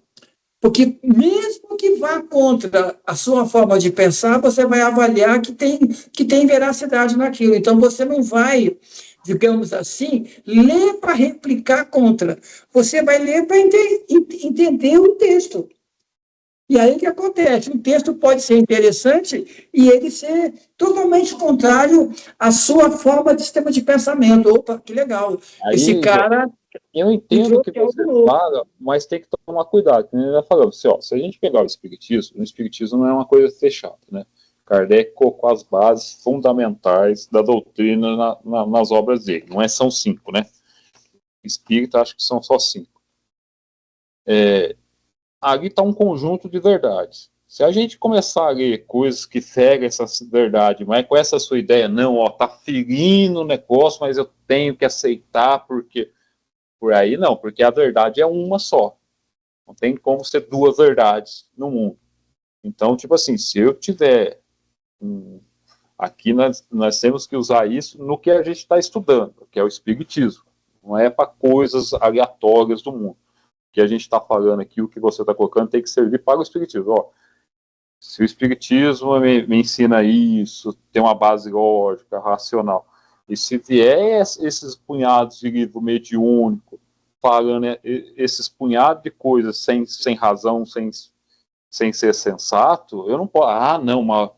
Porque mesmo que vá contra a sua forma de pensar, você vai avaliar que tem veracidade naquilo. Então, você não vai, digamos assim, ler para replicar contra. Você vai ler para entender o texto. E aí o que acontece? Um texto pode ser interessante e ele ser totalmente contrário à sua forma de sistema de pensamento. Opa, que legal. Aí, Esse cara... eu entendo o que você fala, mas tem que tomar cuidado. Como eu já falei, assim, ó, se a gente pegar o Espiritismo não é uma coisa fechada, né? Kardec colocou as bases fundamentais da doutrina nas obras dele. Não são 5, né? Espírita, acho que são só 5. Ali está um conjunto de verdades. Se a gente começar a ler coisas que ferem essa verdade, mas com essa sua ideia, não, ó, tá ferindo o negócio, mas eu tenho que aceitar, porque... Por aí não, porque a verdade é uma só. Não tem como ser 2 verdades no mundo. Então, tipo assim, se eu tiver... aqui nós temos que usar isso no que a gente está estudando, que é o Espiritismo. Não é para coisas aleatórias do mundo. O que a gente está falando aqui, o que você está colocando, tem que servir para o Espiritismo. Ó, se o Espiritismo me ensina isso, tem uma base lógica, racional, e se vier esses punhados de livro mediúnico, falando esses punhados de coisas sem razão, sem ser sensato, eu não posso, não, mas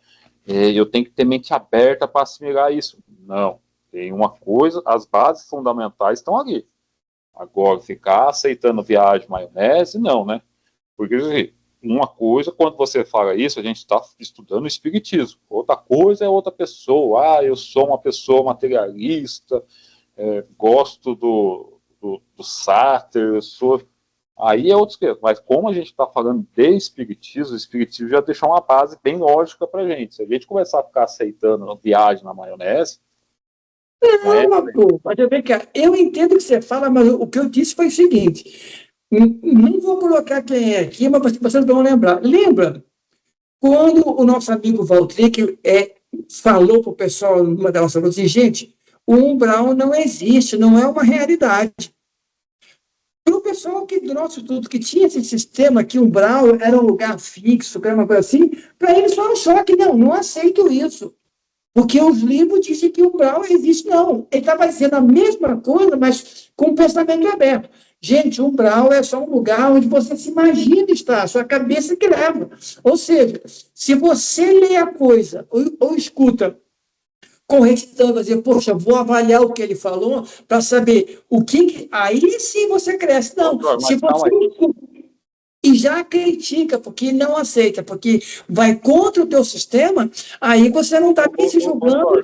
eu tenho que ter mente aberta para assimilar isso. Não, tem uma coisa, as bases fundamentais estão ali. Agora, ficar aceitando viagem, maionese, não, né? Porque uma coisa, quando você fala isso, a gente está estudando o Espiritismo. Outra coisa é outra pessoa. Eu sou uma pessoa materialista, gosto do Sartre, eu sou... Aí é outro coisa. Mas como a gente está falando de Espiritismo, o Espiritismo já deixou uma base bem lógica para a gente. Se a gente começar a ficar aceitando viagem na maionese... Eu entendo o que você fala, mas o que eu disse foi o seguinte... Não vou colocar quem é aqui, mas vocês vão lembrar. Lembra quando o nosso amigo Valtric falou para o pessoal, numa delas, falou assim, gente, o umbral não existe, não é uma realidade. Para o pessoal do nosso estudo que tinha esse sistema que o umbral era um lugar fixo, que era uma coisa assim, para eles foi um choque, não aceito isso. Porque os livros dizem que o umbral existe, não. Ele estava dizendo a mesma coisa, mas com o pensamento aberto. Gente, o umbral é só um lugar onde você se imagina estar, a sua cabeça que leva. Ou seja, se você lê a coisa ou escuta com retidão, vai dizer, poxa, vou avaliar o que ele falou para saber o que... Aí sim você cresce. Não, se você e já critica, porque não aceita, porque vai contra o teu sistema, aí você não está nem se julgando.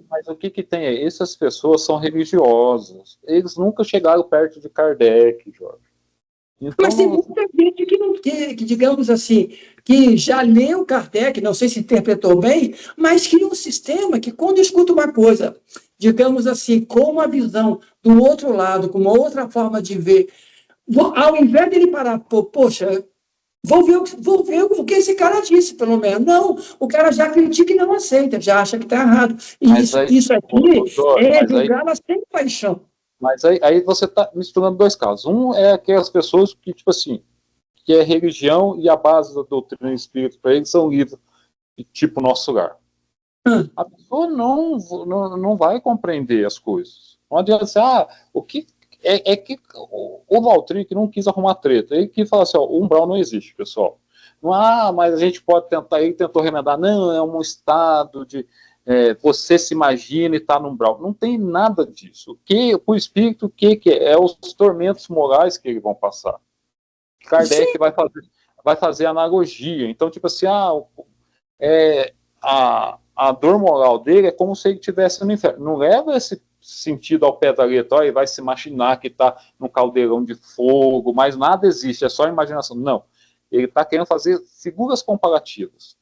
Mas o que tem aí? Essas pessoas são religiosas. Eles nunca chegaram perto de Kardec, Jorge. Então, mas tem muita gente que, digamos assim, que já leu Kardec, não sei se interpretou bem, mas cria um sistema que, quando escuta uma coisa, digamos assim, com uma visão do outro lado, com uma outra forma de ver, ao invés dele parar, poxa, vou ver o que esse cara disse, pelo menos. Não, o cara já critica e não aceita, já acha que está errado. E isso aqui é julgá-la sem paixão. Mas aí você está misturando 2 casos. Um é aquelas pessoas que, tipo assim, que é religião e a base da doutrina espírita para eles são livros de tipo Nosso Lar. A pessoa não vai compreender as coisas. Não adianta dizer, o que... É que o Valtric não quis arrumar treta. Ele quis falar assim, o umbral não existe, pessoal. Mas a gente pode tentar, ele tentou remendar, não, é um estado de... você se imagina e está no umbral. Não tem nada disso. O espírito, o que é? É os tormentos morais que eles vão passar. Kardec vai fazer analogia. Então, tipo assim, a dor moral dele é como se ele estivesse no inferno. Não leva esse sentido ao pé da letra, ele vai se imaginar que está num caldeirão de fogo, mas nada existe, é só imaginação. Não, ele está querendo fazer figuras comparativas.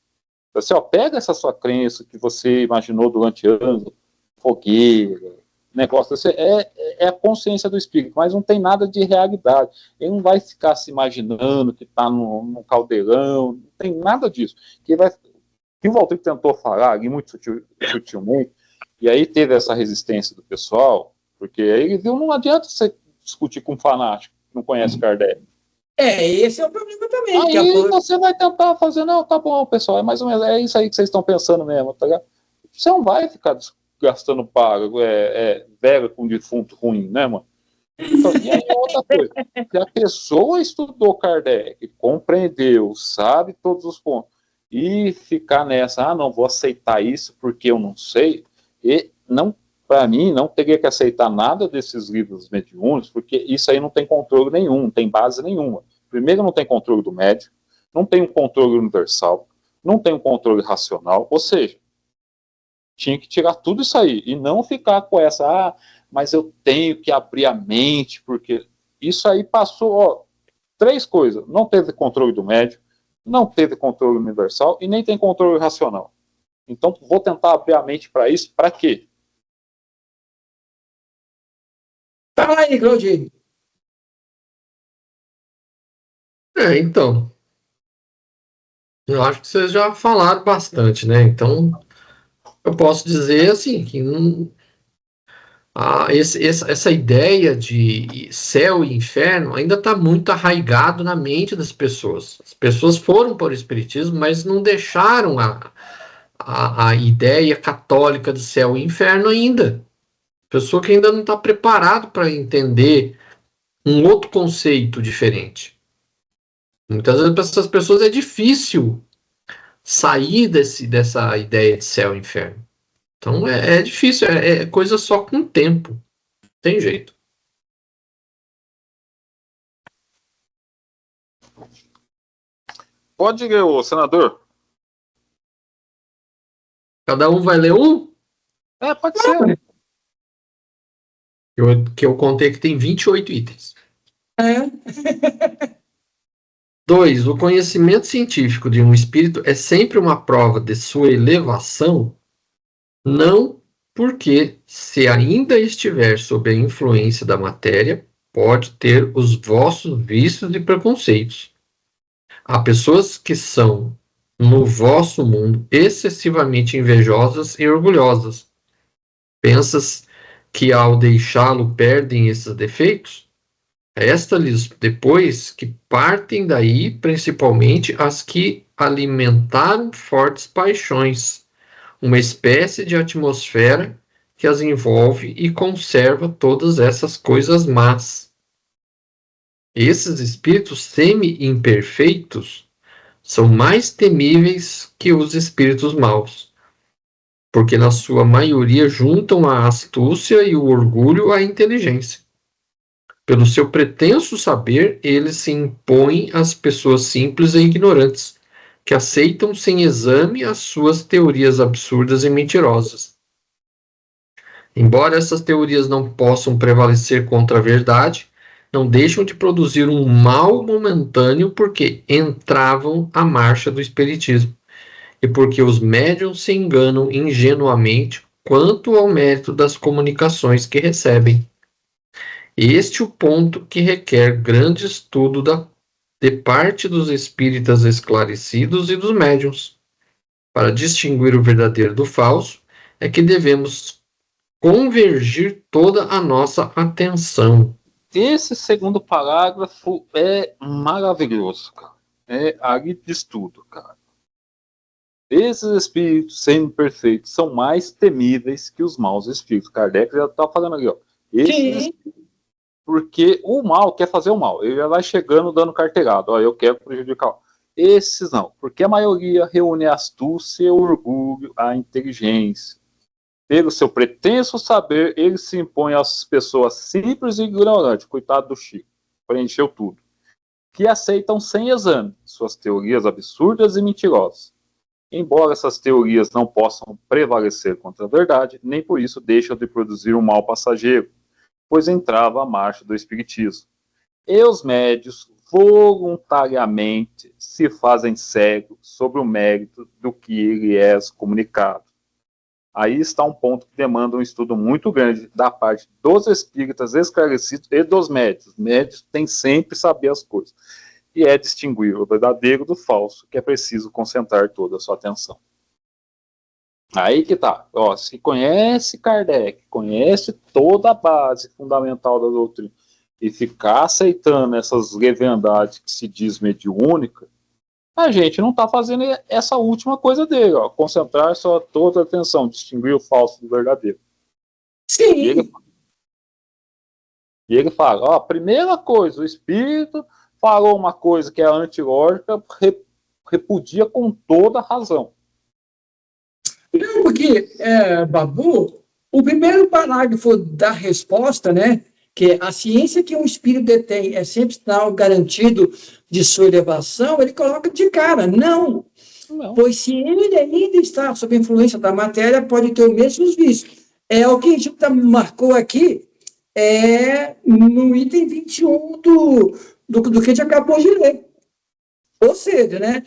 Assim, pega essa sua crença que você imaginou durante anos, fogueira, negócio assim, é a consciência do espírito, mas não tem nada de realidade. Ele não vai ficar se imaginando que está no caldeirão, não tem nada disso. Que o Walter tentou falar ali muito sutilmente, e aí teve essa resistência do pessoal, porque aí ele viu, não adianta você discutir com um fanático que não conhece Kardec. Esse é o problema também. Aí você vai tentar fazer, não, tá bom, pessoal, é mais ou menos, é isso aí que vocês estão pensando mesmo, tá ligado? Você não vai ficar gastando vera com defunto ruim, né, mano? Então, e aí outra coisa, se a pessoa estudou Kardec, compreendeu, sabe todos os pontos, e ficar nessa, não vou aceitar isso porque eu não sei, e não, para mim, não teria que aceitar nada desses livros mediúnicos, porque isso aí não tem controle nenhum, não tem base nenhuma. Primeiro, não tem controle do médico, não tem um controle universal, não tem um controle racional, ou seja, tinha que tirar tudo isso aí, e não ficar com essa, mas eu tenho que abrir a mente, porque isso aí passou, 3 coisas, não teve controle do médico, não teve controle universal, e nem tem controle racional. Então, vou tentar abrir a mente para isso, para quê? Fala aí, Claudinho. Então, eu acho que vocês já falaram bastante, né? Então, eu posso dizer assim, que essa ideia de céu e inferno ainda está muito arraigado na mente das pessoas. As pessoas foram para o Espiritismo, mas não deixaram a ideia católica de céu e inferno ainda. Pessoa que ainda não está preparado para entender um outro conceito diferente. Muitas vezes para essas pessoas é difícil sair dessa ideia de céu e inferno. Então é difícil, é coisa só com o tempo. Tem jeito. Pode ir, ô senador. Cada um vai ler um? Pode ser. Que eu contei que tem 28 itens. 2. O conhecimento científico de um espírito é sempre uma prova de sua elevação, não porque, se ainda estiver sob a influência da matéria, pode ter os vossos vícios e preconceitos. Há pessoas que são, no vosso mundo, excessivamente invejosas e orgulhosas. Pensas que ao deixá-lo perdem esses defeitos? Resta-lhes depois que partem daí, principalmente as que alimentaram fortes paixões, uma espécie de atmosfera que as envolve e conserva todas essas coisas más. Esses espíritos semi-imperfeitos são mais temíveis que os espíritos maus, porque na sua maioria juntam a astúcia e o orgulho à inteligência. Pelo seu pretenso saber, eles se impõem às pessoas simples e ignorantes, que aceitam sem exame as suas teorias absurdas e mentirosas. Embora essas teorias não possam prevalecer contra a verdade, não deixam de produzir um mal momentâneo porque entravam a marcha do espiritismo e porque os médiuns se enganam ingenuamente quanto ao mérito das comunicações que recebem. Este é o ponto que requer grande estudo de parte dos espíritas esclarecidos e dos médiuns. Para distinguir o verdadeiro do falso, é que devemos convergir toda a nossa atenção. Esse segundo parágrafo é maravilhoso, cara. Ali diz tudo, cara. Esses espíritos sendo perfeitos são mais temíveis que os maus espíritos. Kardec já está falando ali, ó. Porque o mal quer fazer o mal. Ele já vai chegando dando carteirada. Ó, eu quero prejudicar. Esses não. Porque a maioria reúne a astúcia, o orgulho, a inteligência. Pelo seu pretenso saber, ele se impõe às pessoas simples e ignorantes. Coitado do Chico. Preencheu tudo. Que aceitam sem exame suas teorias absurdas e mentirosas. Embora essas teorias não possam prevalecer contra a verdade, nem por isso deixam de produzir um mal passageiro, pois entrava a marcha do espiritismo. E os médios voluntariamente se fazem cegos sobre o mérito do que lhe é comunicado. Aí está um ponto que demanda um estudo muito grande da parte dos espíritas esclarecidos e dos médios. Médios têm sempre saber as coisas. E é distinguir o verdadeiro do falso, que é preciso concentrar toda a sua atenção. Aí que tá. Ó, se conhece Kardec, conhece toda a base fundamental da doutrina, e ficar aceitando essas leviandades que se diz mediúnica, a gente não está fazendo essa última coisa dele, ó, concentrar só toda a atenção, distinguir o falso do verdadeiro. Sim. E ele fala, ó, primeira coisa, o espírito falou uma coisa que é antilógica, repudia com toda a razão. Não, porque, Babu, o primeiro parágrafo da resposta, né, que a ciência que um espírito detém é sempre sinal garantido de sua elevação, ele coloca de cara, não. Pois se ele ainda está sob influência da matéria, pode ter os mesmos vícios. É o que a gente marcou aqui, no item 21 do que a gente acabou de ler. Ou seja, né,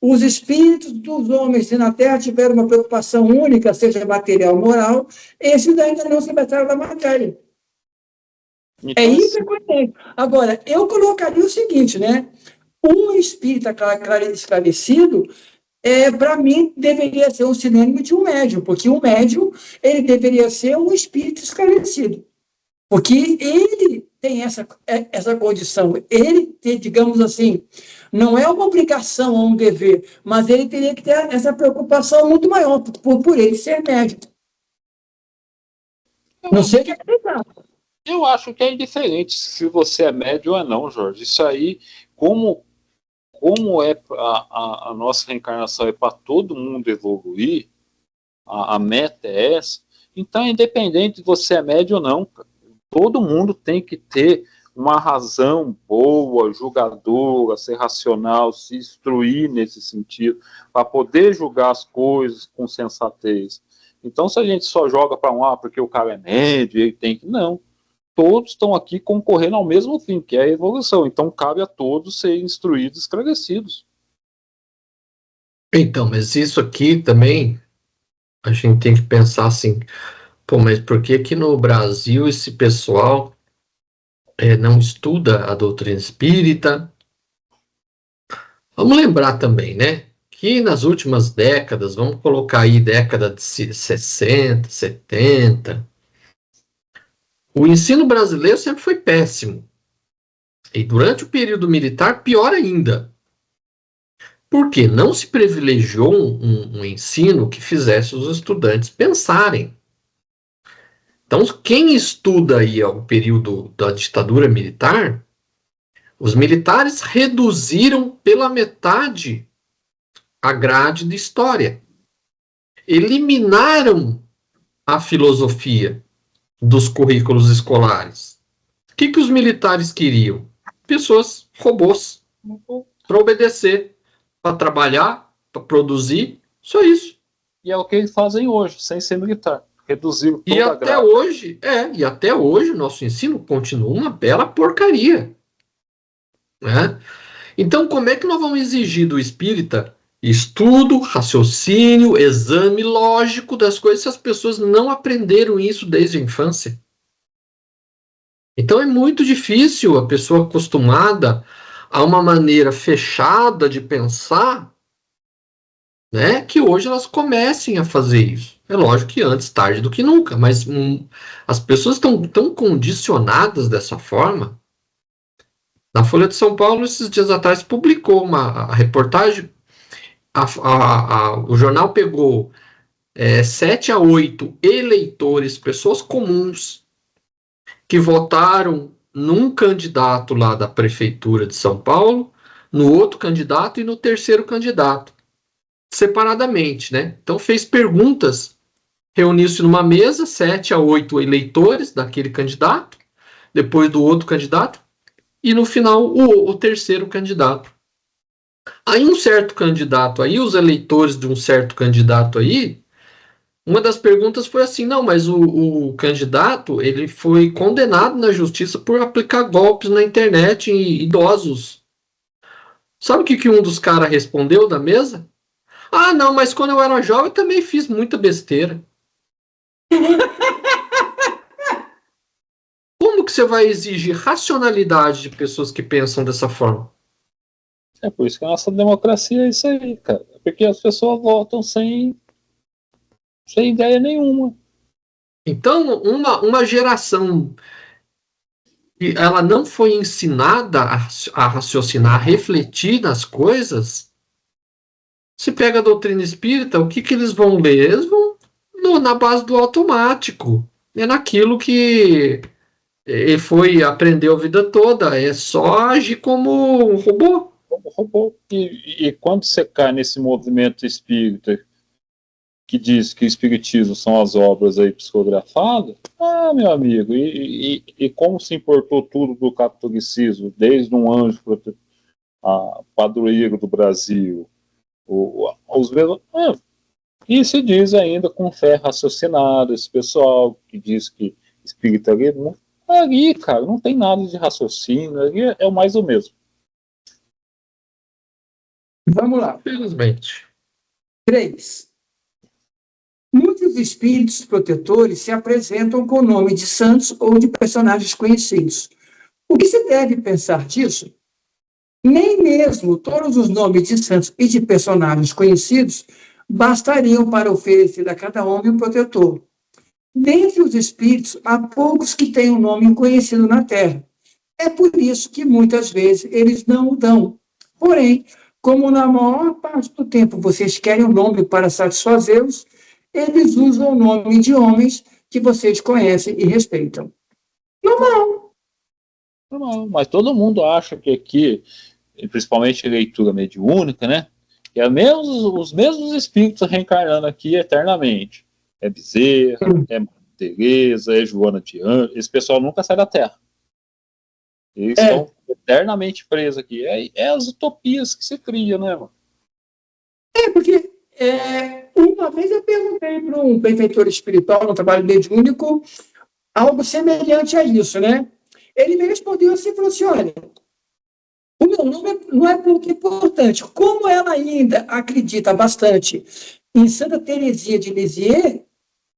os espíritos dos homens na Terra tiveram uma preocupação única, seja material ou moral, esses ainda não se libertaram da matéria. Então, isso é coerente. Agora, eu colocaria o seguinte, né? Um espírita esclarecido, para mim, deveria ser um sinônimo de um médium, porque um médium, ele deveria ser um espírito esclarecido. Porque ele tem essa condição, ele tem, digamos assim, não é uma obrigação ou um dever, mas ele teria que ter essa preocupação muito maior, por ele ser médium. Não sei o que acreditar. Eu acho que é indiferente se você é médio ou não, Jorge. Isso aí, como é a nossa reencarnação é para todo mundo evoluir, a meta é essa, então independente de você é médio ou não, todo mundo tem que ter uma razão boa, julgadora, ser racional, se instruir nesse sentido, para poder julgar as coisas com sensatez. Então, se a gente só joga para porque o cara é médio, ele tem que... Não. Todos estão aqui concorrendo ao mesmo fim, que é a evolução. Então, cabe a todos serem instruídos e esclarecidos. Então, mas isso aqui também, a gente tem que pensar assim, mas por que que no Brasil esse pessoal não estuda a doutrina espírita? Vamos lembrar também, né, que nas últimas décadas, vamos colocar aí década de 60, 70, o ensino brasileiro sempre foi péssimo. E durante o período militar, pior ainda. Porque não se privilegiou um ensino que fizesse os estudantes pensarem. Então, quem estuda aí o período da ditadura militar, os militares reduziram pela metade a grade de história. Eliminaram a filosofia dos currículos escolares. O que os militares queriam? Pessoas, robôs, para obedecer, para trabalhar, para produzir, só isso. E é o que eles fazem hoje, sem ser militar. Reduziram toda a grade. E até hoje o nosso ensino continua uma bela porcaria. Né? Então, como é que nós vamos exigir do espírita estudo, raciocínio, exame lógico das coisas se as pessoas não aprenderam isso desde a infância? Então é muito difícil a pessoa acostumada a uma maneira fechada de pensar, né, que hoje elas comecem a fazer isso. É lógico que antes, tarde do que nunca, mas as pessoas estão tão condicionadas dessa forma. Na Folha de São Paulo, esses dias atrás, publicou uma reportagem. O jornal pegou 7 a 8 eleitores, pessoas comuns, que votaram num candidato lá da prefeitura de São Paulo, no outro candidato e no terceiro candidato, separadamente, né? Então fez perguntas, reuniu-se numa mesa, 7 a 8 eleitores daquele candidato, depois do outro candidato, e no final o terceiro candidato. Aí um certo candidato aí, os eleitores de um certo candidato aí, uma das perguntas foi assim, não, mas o candidato, ele foi condenado na justiça por aplicar golpes na internet em idosos. Sabe o que um dos caras respondeu da mesa? Ah, não, mas quando eu era jovem eu também fiz muita besteira. Como que você vai exigir racionalidade de pessoas que pensam dessa forma? É por isso que a nossa democracia é isso aí, cara. Porque as pessoas votam sem ideia nenhuma. Então, uma geração que ela não foi ensinada a raciocinar, a refletir nas coisas, se pega a doutrina espírita, o que que eles vão ler? Eles vão na base do automático. É naquilo que ele foi, aprendeu a vida toda. É só agir como um robô. Como robô. E quando você cai nesse movimento espírita que diz que o espiritismo são as obras aí psicografadas, meu amigo, e como se importou tudo do catolicismo, desde um anjo a padroeiro do Brasil, os mesmos. E se diz ainda com fé raciocinada, esse pessoal que diz que espiritualismo, ali, cara, não tem nada de raciocínio, ali é o mais o mesmo. Vamos lá. Infelizmente. 3. Muitos espíritos protetores se apresentam com o nome de santos ou de personagens conhecidos. O que se deve pensar disso? Nem mesmo todos os nomes de santos e de personagens conhecidos bastariam para oferecer a cada homem um protetor. Dentre os espíritos, há poucos que têm um nome conhecido na Terra. É por isso que muitas vezes eles não o dão. Porém, como na maior parte do tempo vocês querem um nome para satisfazê-los, eles usam o nome de homens que vocês conhecem e respeitam. Normal. Não, mas todo mundo acha que aqui, principalmente leitura mediúnica, né? Que é os mesmos espíritos reencarnando aqui eternamente. É Bezerra, é Teresa, é Joana de Anjos. Esse pessoal nunca sai da Terra. Eles estão eternamente presos aqui. É as utopias que se cria, né, mano? Porque uma vez eu perguntei para um benfeitor espiritual no trabalho mediúnico algo semelhante a isso, né? Ele me respondeu assim, falou assim, olha, o meu nome não é pouco importante. Como ela ainda acredita bastante em Santa Teresinha de Lisieux,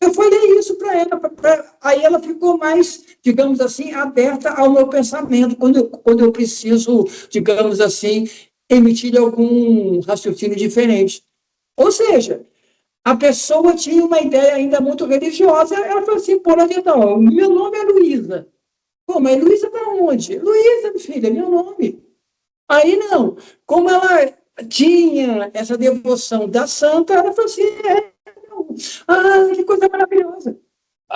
eu falei isso para ela. Aí ela ficou mais, digamos assim, aberta ao meu pensamento, quando eu preciso, digamos assim, emitir algum raciocínio diferente. Ou seja, a pessoa tinha uma ideia ainda muito religiosa. Ela falou assim, pô, então, meu nome é Luísa. Pô, mas Luísa para onde? Luísa, filha, é meu nome. Aí não, como ela tinha essa devoção da santa, ela falou assim, que coisa maravilhosa.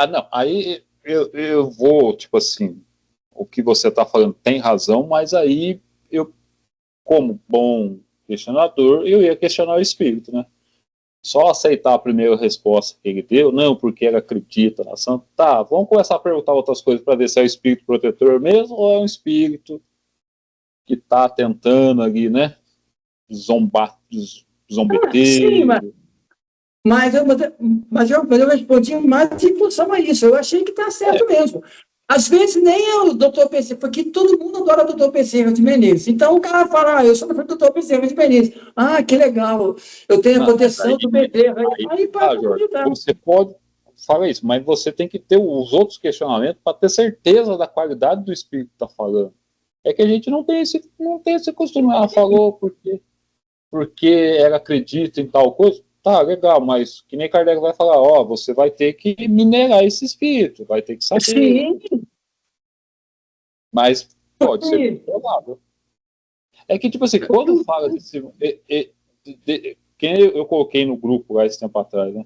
Não, aí eu vou, tipo assim, o que você está falando tem razão, mas aí eu, como bom questionador, eu ia questionar o espírito, né? Só aceitar a primeira resposta que ele deu, não, porque ele acredita na santa. Tá, vamos começar a perguntar outras coisas para ver se é o espírito protetor mesmo ou é um espírito que está tentando ali, né, zombeteiro. Sim, mas eu respondi mais em função a isso. Eu achei que está certo mesmo. Às vezes nem é o doutor Bezerra, porque todo mundo adora o doutor Bezerra de Menezes. Então o cara fala, eu sou do doutor Bezerra de Menezes. Que legal, eu tenho a proteção do Bezerra. Aí pode acreditar. Você pode falar isso, mas você tem que ter os outros questionamentos para ter certeza da qualidade do espírito que está falando. É que a gente não tem esse costume. Falou porque ela acredita em tal coisa. Tá, legal, mas que nem Kardec vai falar, você vai ter que minerar esse espírito, vai ter que saber. Sim. Mas pode ser provável. É que, tipo assim, quando fala desse... Quem eu coloquei no grupo lá esse tempo atrás, né?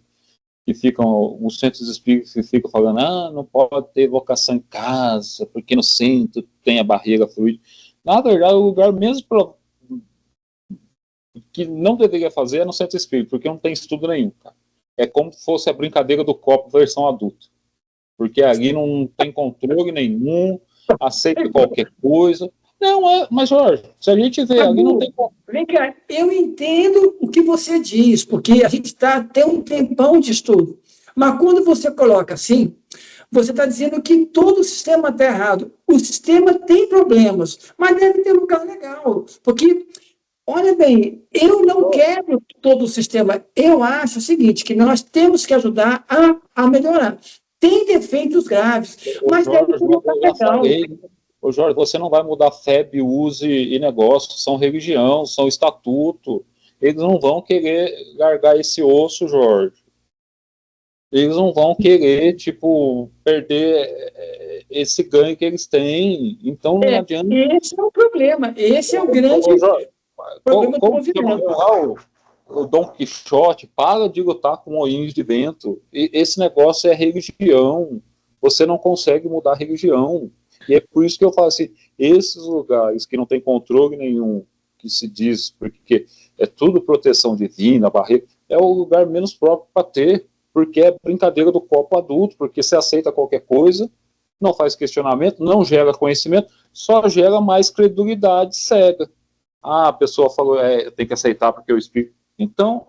Que ficam, os centros espíritas que ficam falando, não pode ter vocação em casa, porque no centro tem a barreira fluida. Na verdade, o lugar mesmo que não deveria fazer é no centro espírita, porque não tem estudo nenhum, cara. É como se fosse a brincadeira do copo versão adulta. Porque ali não tem controle nenhum, aceita qualquer coisa. Não, mas Jorge, se a gente vê, ali não tem como. Vem cá, eu entendo o que você diz, porque a gente está até um tempão de estudo. Mas quando você coloca assim, você está dizendo que todo o sistema está errado. O sistema tem problemas, mas deve ter lugar legal. Porque olha bem, eu não quero todo o sistema. Eu acho o seguinte, que nós temos que ajudar a melhorar. Tem defeitos graves, mas deve Jorge, colocar eu já legal. falei. Ô Jorge, você não vai mudar FEB, use e negócio, são religião, são estatuto. Eles não vão querer largar esse osso, Jorge. Eles não vão querer, tipo, perder esse ganho que eles têm. Então não adianta. Esse é o problema. Esse é o grande Ô, Jorge, problema do como que movimento. o Dom Quixote para de lutar com moinhos de vento? Esse negócio é religião. Você não consegue mudar a religião. E é por isso que eu falo assim, esses lugares que não tem controle nenhum, que se diz, porque é tudo proteção divina, barreira, é o lugar menos próprio para ter, porque é brincadeira do copo adulto, porque você aceita qualquer coisa, não faz questionamento, não gera conhecimento, só gera mais credulidade cega. Ah, a pessoa falou, tem que aceitar porque eu explico. Então,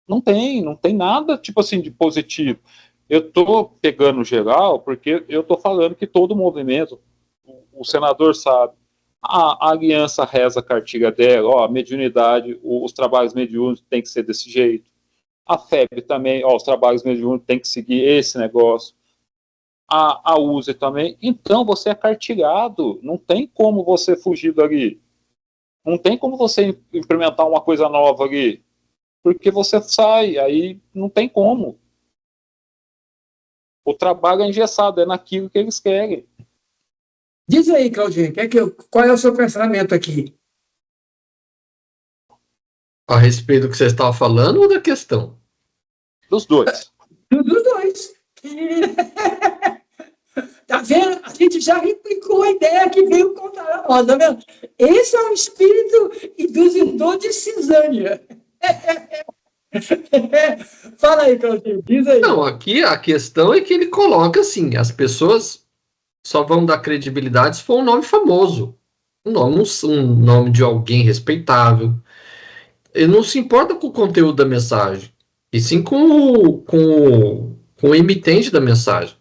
não tem nada, tipo assim, de positivo. Eu tô pegando geral porque eu tô falando que todo movimento, o senador sabe, a aliança reza a cartilha dela, ó, a mediunidade, os trabalhos mediúnicos tem que ser desse jeito. A FEB também, ó, os trabalhos mediúnicos tem que seguir esse negócio. A USE também. Então, você é cartilhado, não tem como você fugir dali. Não tem como você implementar uma coisa nova ali, porque você sai, aí não tem como. O trabalho é engessado, é naquilo que eles querem. Diz aí, Claudinho, qual é o seu pensamento aqui? A respeito do que você estava falando ou da questão? Dos dois. Dos dois. Tá vendo? A gente já replicou a ideia que veio contar a nós, tá vendo? Esse é o espírito induzidor de cisânia. Fala aí, Claudinho, diz aí. Não, aqui a questão é que ele coloca assim, as pessoas só vão dar credibilidade se for um nome famoso, um nome de alguém respeitável. Ele não se importa com o conteúdo da mensagem, e sim com o emitente da mensagem.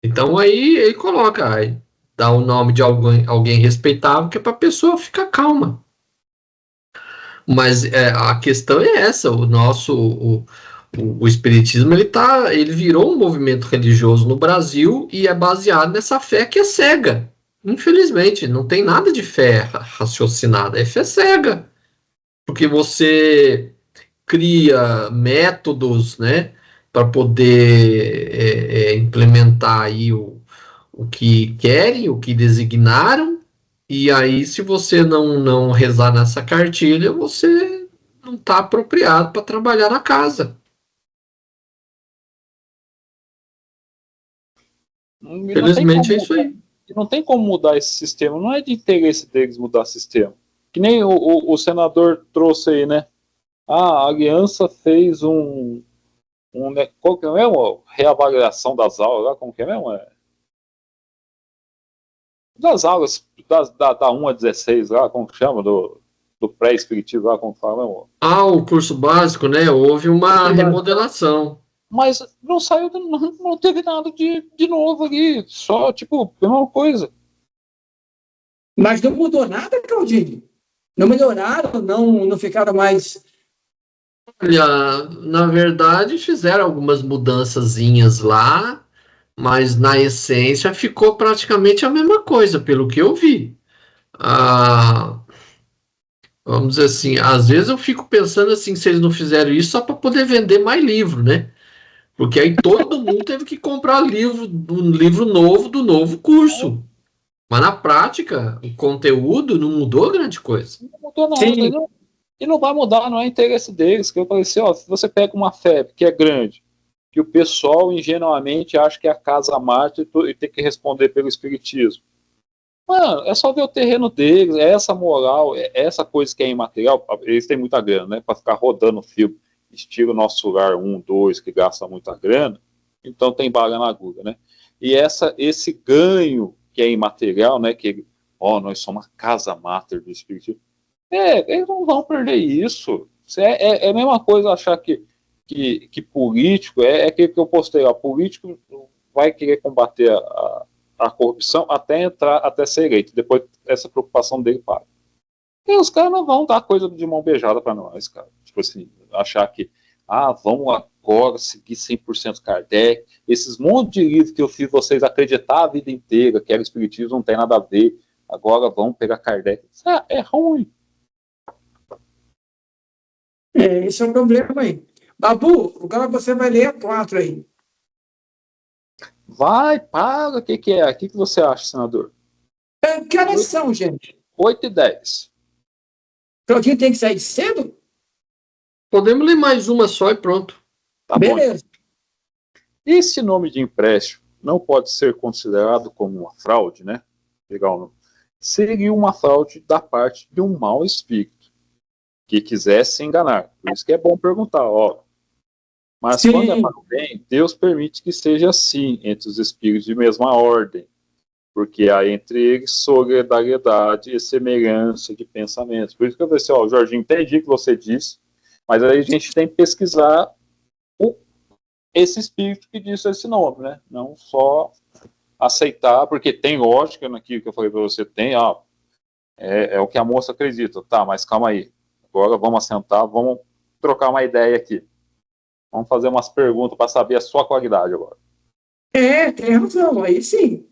Então aí ele coloca, aí, dá o nome de alguém respeitável, que é para a pessoa ficar calma. Mas a questão é essa, o espiritismo ele virou um movimento religioso no Brasil e é baseado nessa fé que é cega. Infelizmente, não tem nada de fé raciocinada, é fé cega. Porque você cria métodos, né, para poder implementar aí o que querem, o que designaram, e aí se você não rezar nessa cartilha, você não está apropriado para trabalhar na casa. Felizmente é isso aí. Não tem como mudar esse sistema, não é de interesse deles mudar o sistema. Que nem o senador trouxe aí, né? A aliança fez qual que é mesmo? Reavaliação das aulas, lá, como que é mesmo? Das aulas, da 1 a 16, lá, como que chama? Do pré-espiritismo, lá, como fala mesmo? O curso básico, né? Houve uma remodelação. Mas não saiu, não teve nada de novo ali, só, tipo, a mesma coisa. Mas não mudou nada, Claudinho? Não melhoraram, não ficaram mais... Olha, na verdade, fizeram algumas mudançazinhas lá, mas na essência ficou praticamente a mesma coisa, pelo que eu vi. Vamos dizer assim, às vezes eu fico pensando assim, se eles não fizeram isso só para poder vender mais livro, né? Porque aí todo mundo teve que comprar um livro novo do novo curso. Mas na prática, o conteúdo não mudou grande coisa. Não mudou nada. E não vai mudar, não é interesse deles. Que eu falei assim, ó, se você pega uma FEB que é grande, que o pessoal ingenuamente acha que é a casa mártir e tem que responder pelo espiritismo. Mano, é só ver o terreno deles, é essa moral, é essa coisa que é imaterial. Eles têm muita grana, né? Para ficar rodando fio, estilo Nosso Lar 1, 2, que gasta muita grana. Então tem bala na agulha, né? E esse ganho que é imaterial, né? Que nós somos a casa máter do espiritismo. Eles não vão perder isso. É a mesma coisa achar que político, aquilo que eu postei lá, político vai querer combater a corrupção até ser eleito, depois essa preocupação dele para. E os caras não vão dar coisa de mão beijada para nós, cara. Tipo assim, achar que, vamos agora seguir 100% Kardec. Esses monte de livros que eu fiz vocês acreditar a vida inteira, que era espiritismo, não tem nada a ver. Agora vamos pegar Kardec. Isso é ruim. Esse é o problema aí. Babu, agora você vai ler a 4 aí. Vai, para. O que é? O que você acha, senador? Que horas são, gente? 8h10. Claudinho tem que sair cedo? Podemos ler mais uma só e pronto. Tá Beleza. bom. Esse nome de empréstimo não pode ser considerado como uma fraude, né? Legal, não? Seria uma fraude da parte de um mau espírito que quisesse enganar. Por isso que é bom perguntar, ó. Mas Sim. quando é para o bem, Deus permite que seja assim entre os espíritos de mesma ordem, porque há entre eles solidariedade e semelhança de pensamentos. Por isso que eu falei assim, ó, Jorginho, entendi o que você disse, mas aí a gente tem que pesquisar esse espírito que disse esse nome, né? Não só aceitar, porque tem lógica naquilo que eu falei para você, é o que a moça acredita. Tá, mas calma aí. Agora vamos assentar, vamos trocar uma ideia aqui. Vamos fazer umas perguntas para saber a sua qualidade agora. Tem razão, aí sim.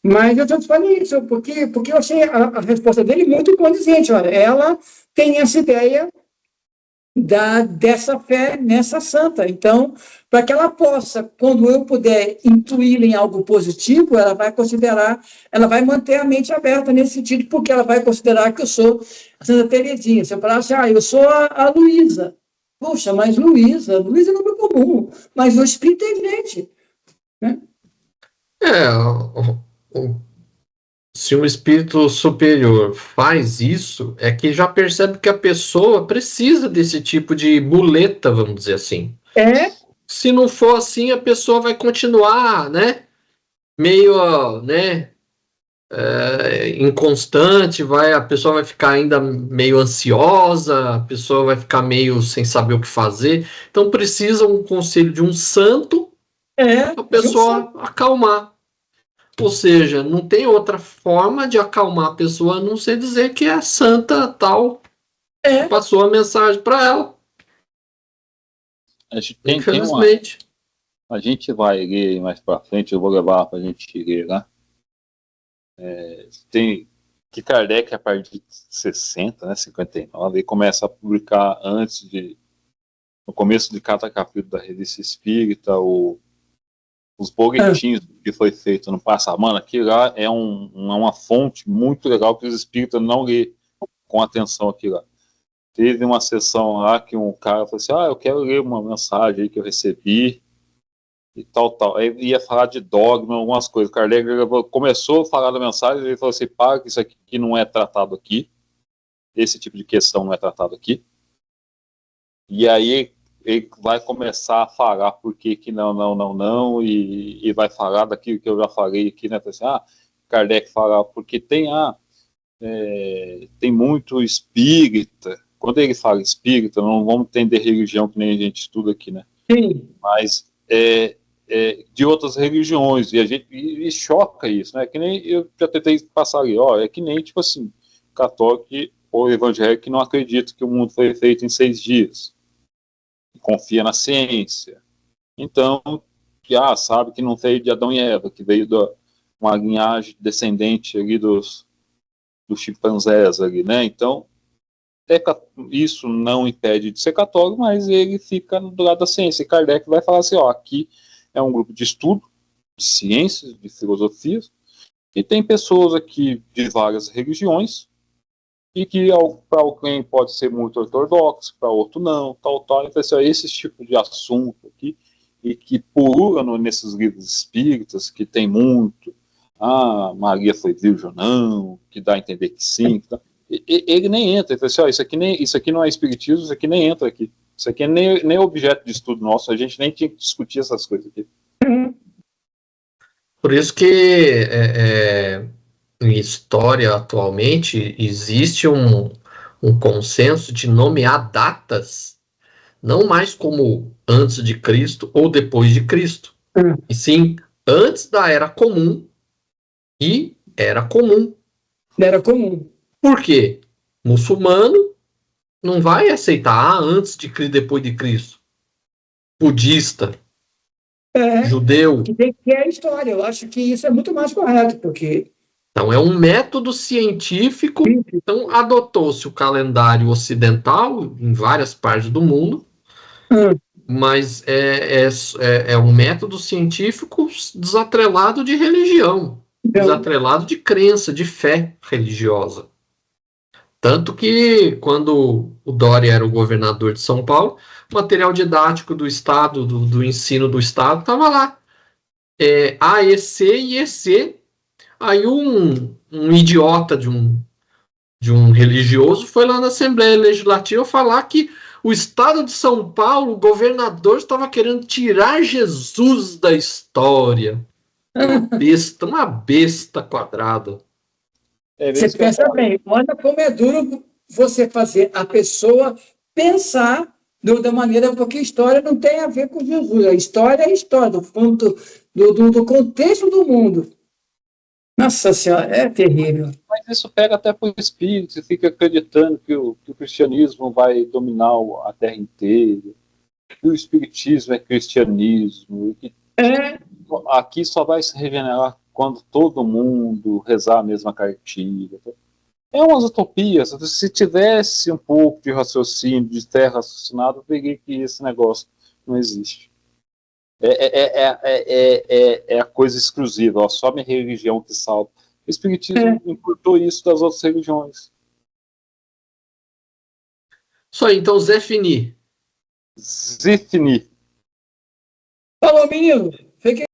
Mas eu estou te falando isso, porque eu achei a resposta dele muito condizente. Olha, ela tem essa ideia dessa fé nessa santa. Então, para que ela possa, quando eu puder incluí-la em algo positivo, ela vai considerar, ela vai manter a mente aberta nesse sentido, porque ela vai considerar que eu sou a Santa Terezinha. Se eu falar assim, eu sou a Luísa. Poxa, mas Luísa é nome comum, mas o espírito é evidente. Né? Se um espírito superior faz isso, é que já percebe que a pessoa precisa desse tipo de muleta, vamos dizer assim. Se não for assim, a pessoa vai continuar, né? Meio, né? Inconstante, a pessoa vai ficar ainda meio ansiosa, a pessoa vai ficar meio sem saber o que fazer. Então precisa um conselho de um santo para a pessoa acalmar. Ou seja, não tem outra forma de acalmar a pessoa a não ser dizer que é santa tal. Passou a mensagem para ela. Infelizmente. A gente vai ler mais para frente, eu vou levar para a gente ler lá. Tem que Kardec, a partir de 60, né, 59, ele começa a publicar no começo de cada capítulo da Revista Espírita, os boletins que foi feito no Passamana, aquilo lá é uma fonte muito legal que os espíritas não lê com atenção aquilo lá. Teve uma sessão lá que um cara falou assim, eu quero ler uma mensagem aí que eu recebi e tal. Aí ia falar de dogma, algumas coisas. Kardec começou a falar da mensagem e ele falou assim, que isso aqui não é tratado aqui, esse tipo de questão não é tratado aqui. E aí ele vai começar a falar por que não, e vai falar daquilo que eu já falei aqui, né? Assim, Kardec fala, porque tem muito espírita. Quando ele fala espírita, não vamos entender religião que nem a gente estuda aqui, né? Sim. Mas de outras religiões, e choca isso, né? Que nem eu já tentei passar ali, é que nem, tipo assim, católico ou evangélico que não acredita que o mundo foi feito em 6 dias. Confia na ciência. Então, sabe que não veio de Adão e Eva, que veio de uma linhagem descendente ali dos chimpanzés ali, né? Então, isso não impede de ser católico, mas ele fica do lado da ciência. E Kardec vai falar assim, aqui é um grupo de estudo, de ciências, de filosofias, e tem pessoas aqui de várias religiões, e que para alguém pode ser muito ortodoxo, para outro não, tal. Então, assim, esse tipo de assunto aqui, e que pulula nesses livros espíritas, que tem muito, Maria foi virgem ou não, que dá a entender que sim, ele nem entra, ele fala assim, isso aqui não é espiritismo, isso aqui nem entra aqui, isso aqui é nem objeto de estudo nosso, a gente nem tinha que discutir essas coisas aqui. Por isso que em história atualmente existe um consenso de nomear datas não mais como antes de Cristo ou depois de Cristo, e sim antes da Era Comum e Era Comum. Era comum. Por quê? Muçulmano não vai aceitar antes de Cristo, depois de Cristo. Budista, judeu. Que tem que é a história. Eu acho que isso é muito mais correto, porque Então, é um método científico. Então, adotou-se o calendário ocidental em várias partes do mundo, mas é um método científico desatrelado de religião, desatrelado de crença, de fé religiosa. Tanto que, quando o Dória era o governador de São Paulo, o material didático do Estado, do ensino do Estado, estava lá. A, E, C e EC. Aí um idiota de um religioso foi lá na Assembleia Legislativa falar que o Estado de São Paulo, o governador, estava querendo tirar Jesus da história. Uma besta quadrada. Você pensa bem, olha como é duro você fazer a pessoa pensar da maneira, porque a história não tem a ver com Jesus. A história é a história, do contexto do mundo. Nossa Senhora, é terrível. Mas isso pega até para o espírito, você fica acreditando que o cristianismo vai dominar a terra inteira, que o espiritismo é cristianismo, e que aqui só vai se regenerar quando todo mundo rezar a mesma cartilha. É umas utopias. Se tivesse um pouco de raciocínio, de ter raciocinado, eu peguei que esse negócio não existe. É a coisa exclusiva, ó, só minha religião que salva. O espiritismo importou isso das outras religiões. Isso aí, então, Zé Fini. Zifni. Falou, menino. Fique